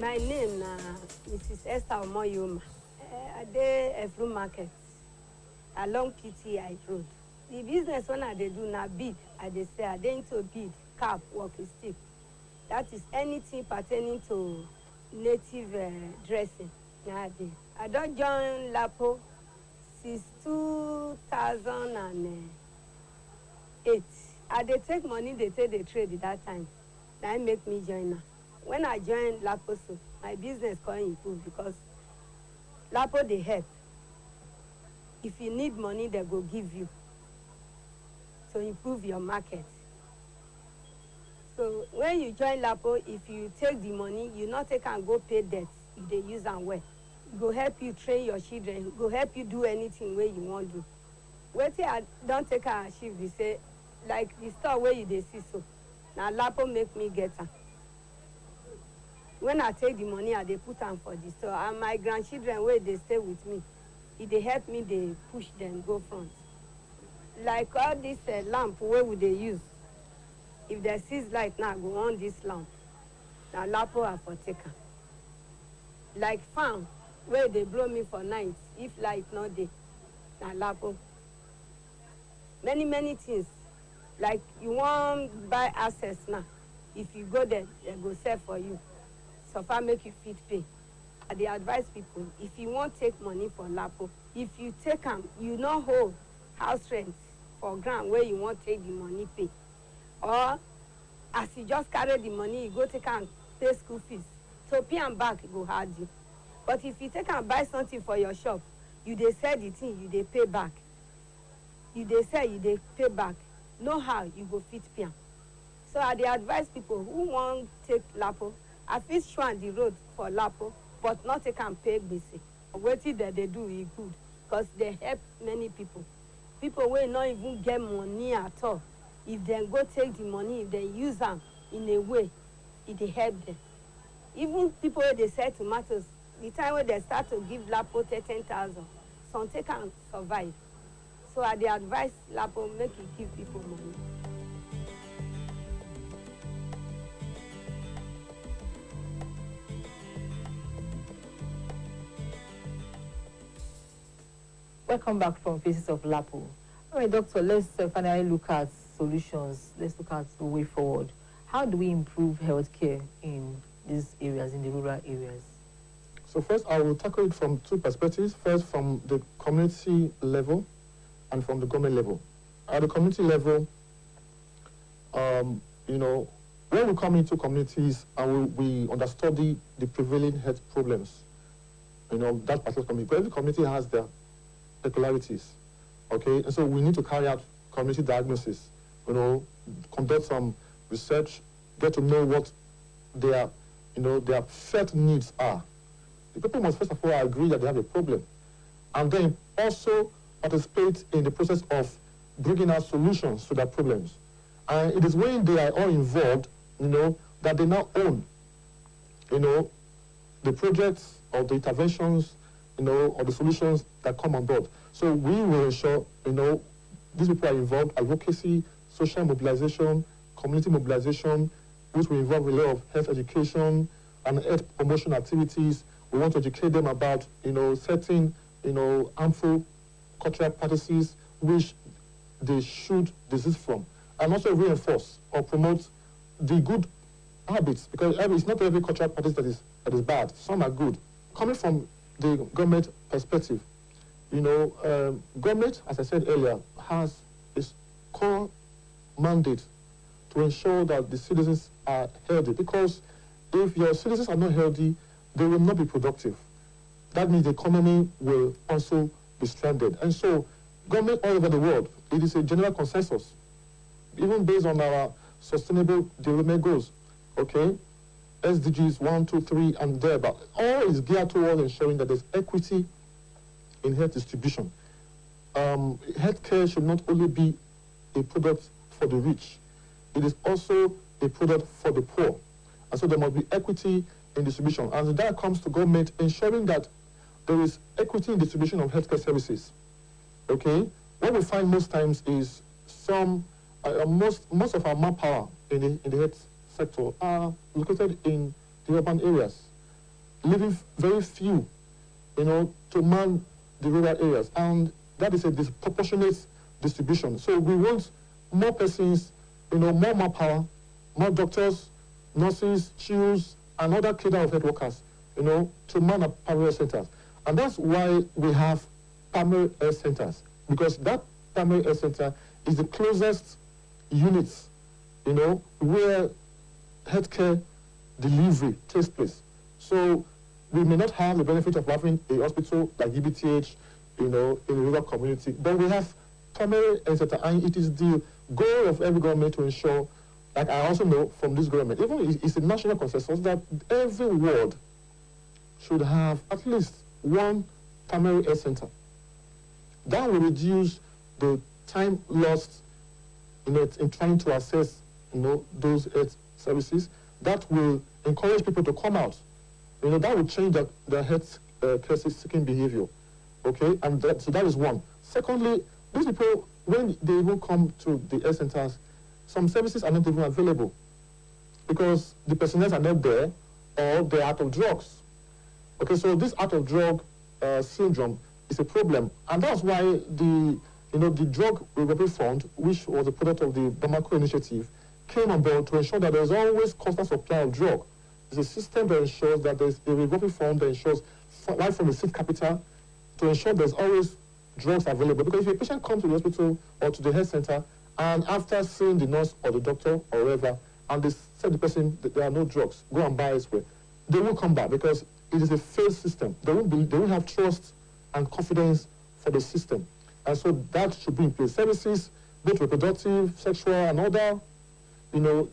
My name is Mrs. Esther Omoyoma. I dey Efru Market along PTI Road. The business when I dey do na bead, I dey say I dey into bead, cap, walking stick. That is anything pertaining to native dressing. I don join LAPO since 2008. I dey take money, they take the trade at that time. That make me join now. When I joined LAPO, so my business can improve, because LAPO they help. If you need money, they go give you to improve your market. So when you join LAPO, if you take the money, you not take and go pay debt if they use and well. It go help you train your children. It go help you do anything where you want to do. Wait till I don't take a shift, they say, like the store where you they see so. Now LAPO make me get her. When I take the money, I they put them for the store. And my grandchildren, where they stay with me, if they help me, they push them, go front. Like all this lamp, where would they use? If they see light now, go on this lamp. Now LAPO are for taker. Like fan, where they blow me for night, if light not there, now LAPO. Many things. Like you want buy access now. If you go there, they go sell for you. So far make you fit pay. They advise people, if you want take money for LAPO, if you take them, you not hold house rent for ground where you want take the money pay. Or as you just carry the money, you go take and pay school fees. So pay and back go hard you. But if you take and buy something for your shop, you they sell the thing, you they pay back. You they sell, you they pay back. Know how you go fit pay. So they advise people who want take LAPO, I feel show on the road for LAPO, but not take and pay BC. Waiting that they do is good, because they help many people. People will not even get money at all. If they go take the money, if they use them in a way, it help them. Even people where they sell tomatoes, the time when they start to give LAPO 10,000, some take and survive. So I advise LAPO make it give people money. Welcome back from Faces of LAPO. All right, Doctor, let's finally look at solutions. Let's look at the way forward. How do we improve healthcare in these areas, in the rural areas? So first, I will tackle it from two perspectives. First, from the community level and from the government level. At the community level, when we come into communities and we understudy the prevailing health problems, that particular community, but every community has their peculiarities, okay? And so we need to carry out community diagnosis, conduct some research, get to know what their felt needs are. The people must first of all agree that they have a problem, and then also participate in the process of bringing out solutions to their problems. And it is when they are all involved, that they now own, the projects or the interventions, or the solutions that come on board. So we will ensure, these people are involved, advocacy, social mobilization, community mobilization, which will involve a lot of health education and health promotion activities. We want to educate them about, certain, harmful cultural practices which they should desist from, and also reinforce or promote the good habits, because it's not every cultural practice that is bad. Some are good. Coming from the government perspective, government, as I said earlier, has its core mandate to ensure that the citizens are healthy, because if your citizens are not healthy, they will not be productive. That means the economy will also be stranded. And so, government all over the world, it is a general consensus, even based on our sustainable development goals, okay? SDGs 1, 2, 3, and thereabout. All is geared towards ensuring that there's equity in health distribution. Healthcare should not only be a product for the rich, it is also a product for the poor. And so there must be equity in distribution. And that comes to government ensuring that there is equity in distribution of healthcare services. Okay? What we find most times is most of our manpower in the health sector are located in the urban areas, leaving very few, to man the rural areas. And that is a disproportionate distribution. So we want more persons, more manpower, more doctors, nurses, CHIUs, and other cadre of health workers, to man our primary centers. And that's why we have primary health centers, because that primary health center is the closest unit, where healthcare delivery takes place. So we may not have the benefit of having a hospital like EBTH, in a rural community, but we have primary health center, and it is the goal of every government to ensure, like I also know from this government, even it's a national consensus that every ward should have at least one primary health center. That will reduce the time lost in trying to access those health services. That will encourage people to come out. That will change the health care seeking behavior. Okay, and so that is one. Secondly, these people, when they even come to the health centers, some services are not even available because the personnel are not there, or they're out of drugs. Okay, so this out of drug syndrome is a problem, and that's why the drug recovery fund, which was a product of the Bamako initiative, came on board to ensure that there's always constant supply of drug. It's a system that ensures that there's a recovery fund that ensures right from the seed capital to ensure there's always drugs available. Because if a patient comes to the hospital or to the health center, and after seeing the nurse or the doctor or whoever, and they tell the person that there are no drugs, go and buy elsewhere, they will come back because it is a failed system. They won't have trust and confidence for the system. And so that should be in place. Services, both reproductive, sexual, and other,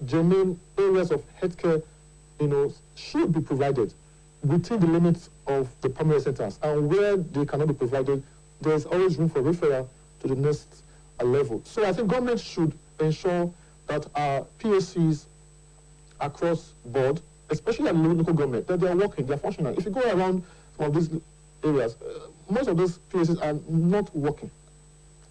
germane areas of healthcare, should be provided within the limits of the primary centers. And where they cannot be provided, there's always room for referral to the next level. So I think government should ensure that our PSCs across board, especially at local government, that they are working, they are functional. If you go around some of these areas, most of those PSCs are not working.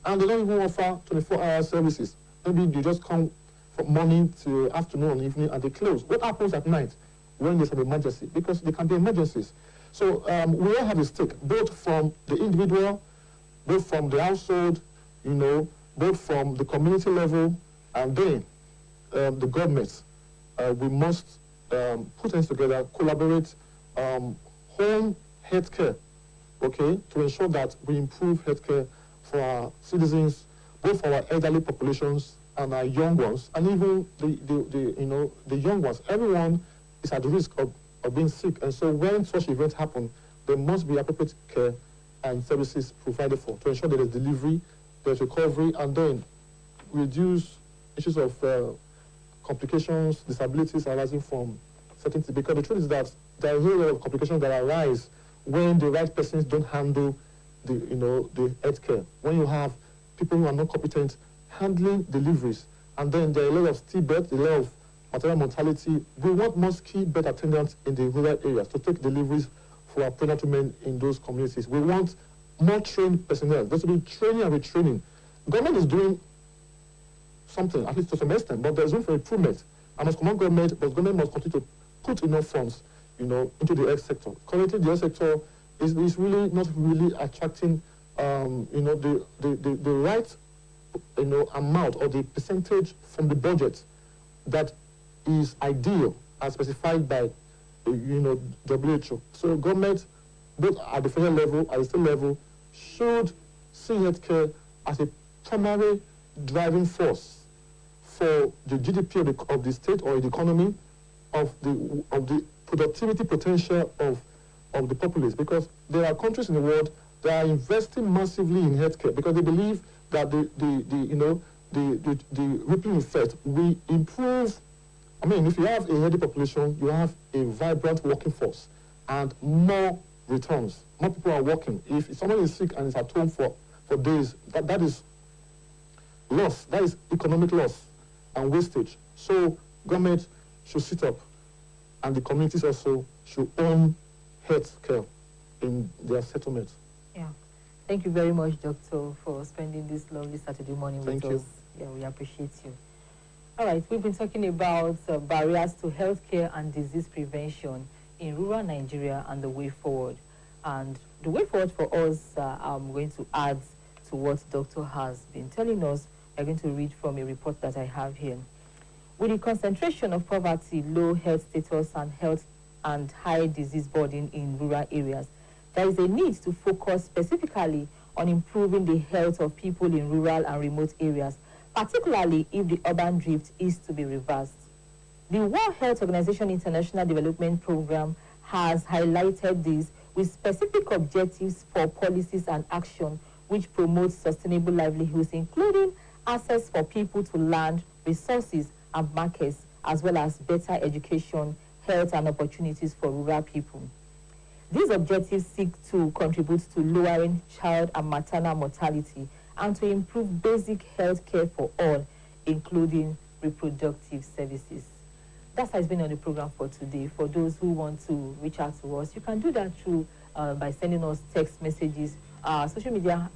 And they don't even offer 24-hour services. Maybe they just come from morning to afternoon and evening and they close. What happens at night when there's an emergency? Because there can be emergencies. So we all have a stake, both from the individual, both from the household, both from the community level, and then the government. We must put things together, collaborate, home healthcare, okay, to ensure that we improve healthcare for our citizens, both for our elderly populations and our young ones, and even the young ones, everyone is at risk of being sick. And so when such events happen, there must be appropriate care and services provided for to ensure that there's delivery, there's recovery, and then reduce issues of complications, disabilities arising from certain things. Because the truth is that there are a whole lot of complications that arise when the right persons don't handle the health care. When you have people who are not competent handling deliveries, and then there are a lot of stillbirth, a lot of maternal mortality. We want more skilled bed attendants in the rural areas to take deliveries for our pregnant women in those communities. We want more trained personnel. There's to be training and retraining. Government is doing something, at least to some extent, but there's room for improvement. And as common government, but government must continue to put enough funds, into the health sector. Currently, the health sector is really not really attracting, the right, amount or the percentage from the budget that is ideal as specified by, WHO. So government, both at the federal level, at the state level, should see healthcare as a primary driving force for the GDP of the state or the economy, of the productivity potential of the populace. Because there are countries in the world that are investing massively in healthcare because they believe that the rippling effect will improve. I mean, if you have a healthy population, you have a vibrant working force and more returns. More people are working. If someone is sick and is at home for days, that is loss. That is economic loss and wastage. So government should sit up, and the communities also should own health care in their settlements. Yeah. Thank you very much, Doctor, for spending this lovely Saturday morning with us. Yeah, we appreciate you. All right, we've been talking about barriers to healthcare and disease prevention in rural Nigeria and the way forward. And the way forward for us, I'm going to add to what Doctor has been telling us. I'm going to read from a report that I have here. With the concentration of poverty, low health status, and high disease burden in rural areas, there is a need to focus specifically on improving the health of people in rural and remote areas, particularly if the urban drift is to be reversed. The World Health Organization International Development Program has highlighted this with specific objectives for policies and action which promote sustainable livelihoods, including access for people to land, resources, and markets, as well as better education, health, and opportunities for rural people. These objectives seek to contribute to lowering child and maternal mortality and to improve basic health care for all, including reproductive services. That has been on the program for today. For those who want to reach out to us, you can do that through by sending us text messages. Our social media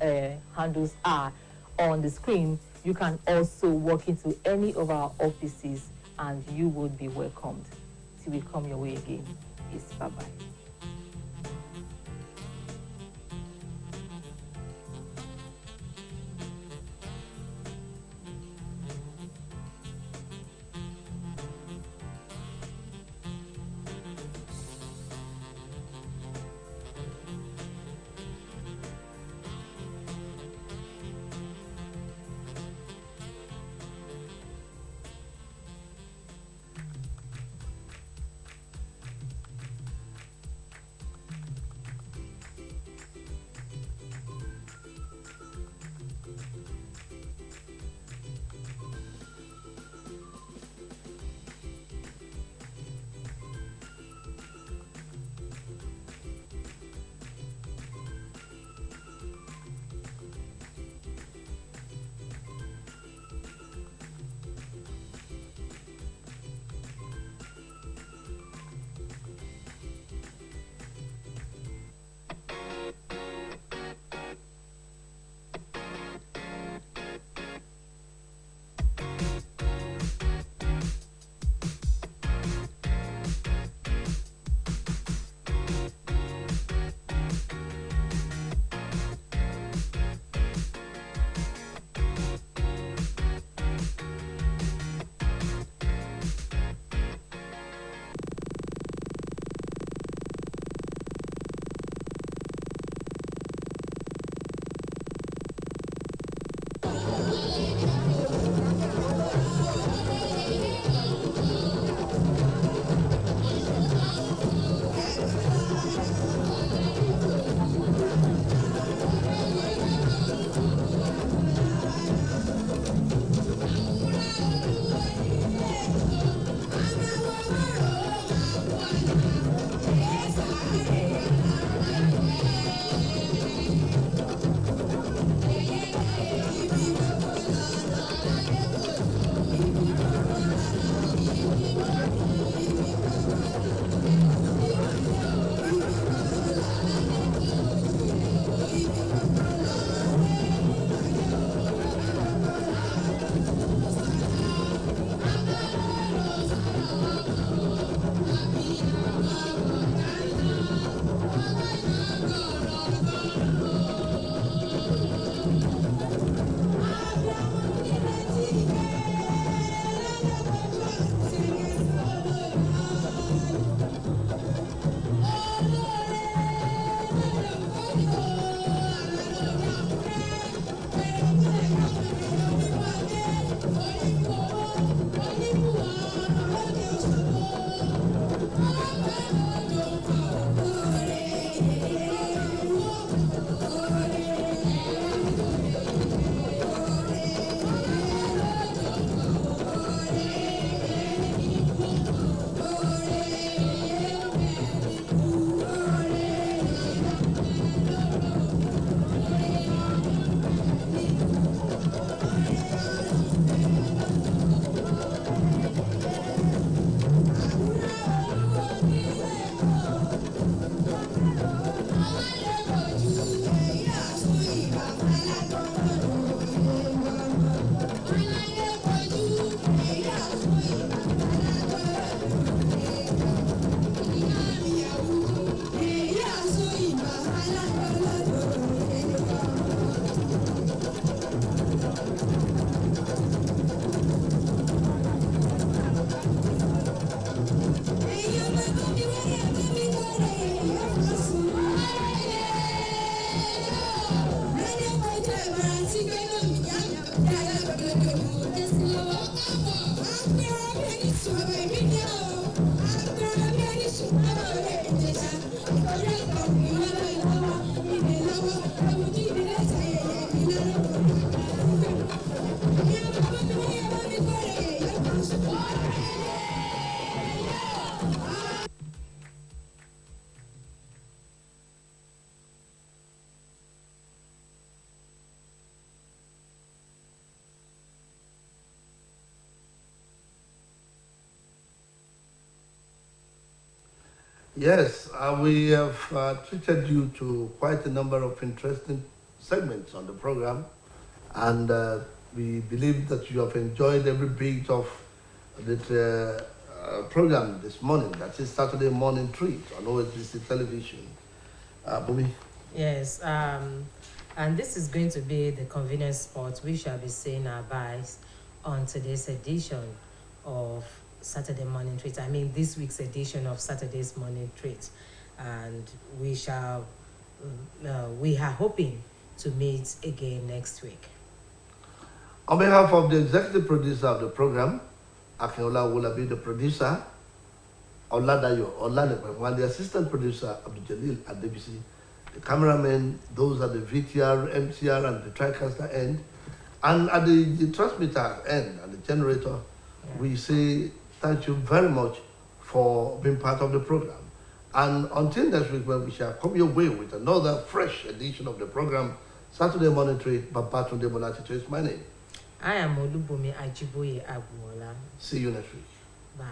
handles are on the screen. You can also walk into any of our offices and you would be welcomed. Till we come your way again. Peace. Bye-bye. Yes, we have treated you to quite a number of interesting segments on the program, and we believe that you have enjoyed every bit of the program this morning. That is Saturday Morning Treat on OSBC Television. Bumi? Yes, and this is going to be the convenience spot we shall be saying our byes on today's edition of Saturday Morning Treat. I mean, this week's edition of Saturday's Morning Treat. And we shall, we are hoping to meet again next week. On behalf of the executive producer of the program, Akinola will be the producer, Oladayo Olanepe, and the assistant producer, Abdul Jalil Adebisi, the cameramen, those at the VTR, MCR, and the TriCaster end, and at the transmitter end and the generator, we say thank you very much for being part of the program. And until next week, when we shall come your way with another fresh edition of the program, Saturday Morning Treat, Babatunde Bonatito is my name. I am Olubumi Ajiboye Agbuola. See you next week. Bye.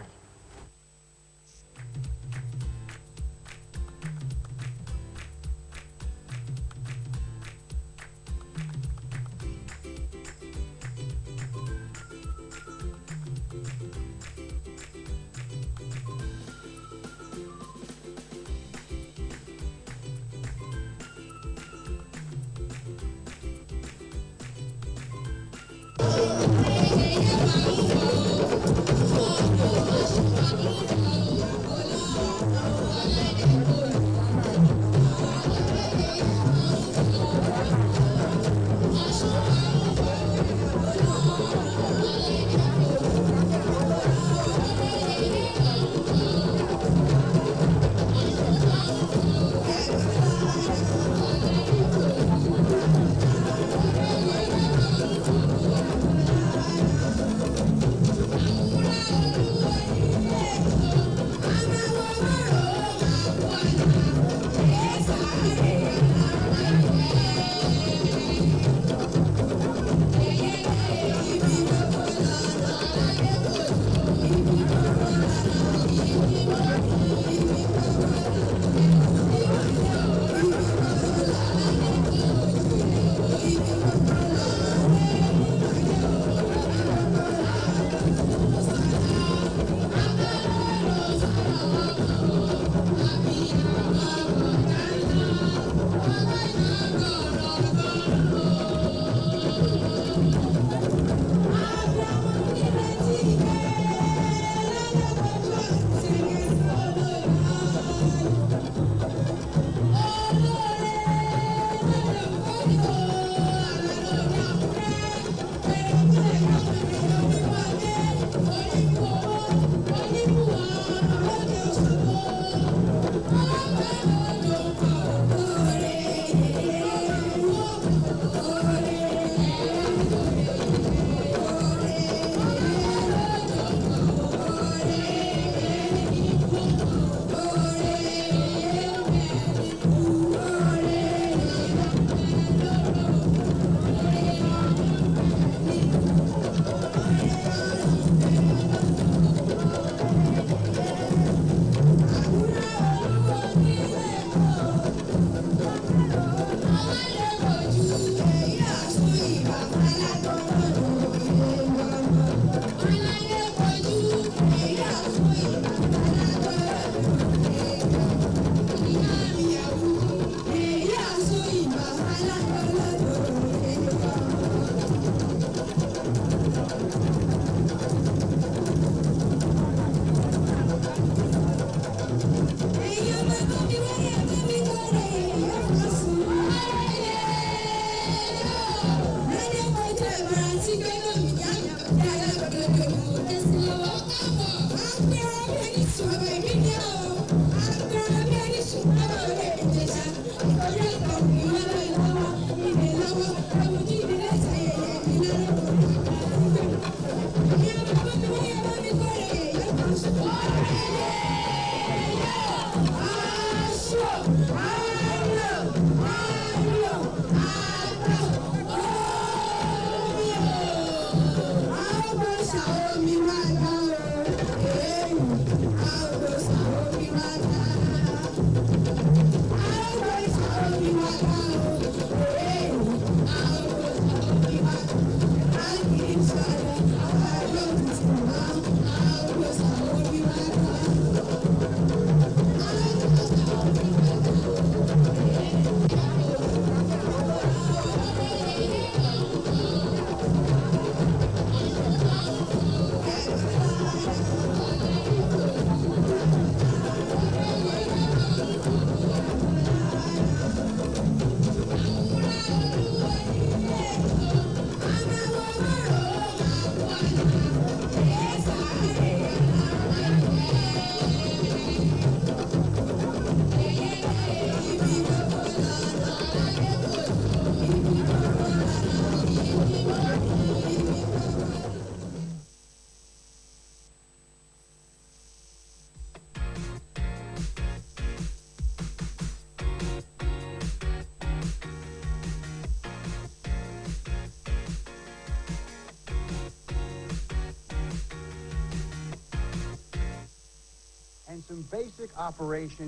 some basic operations.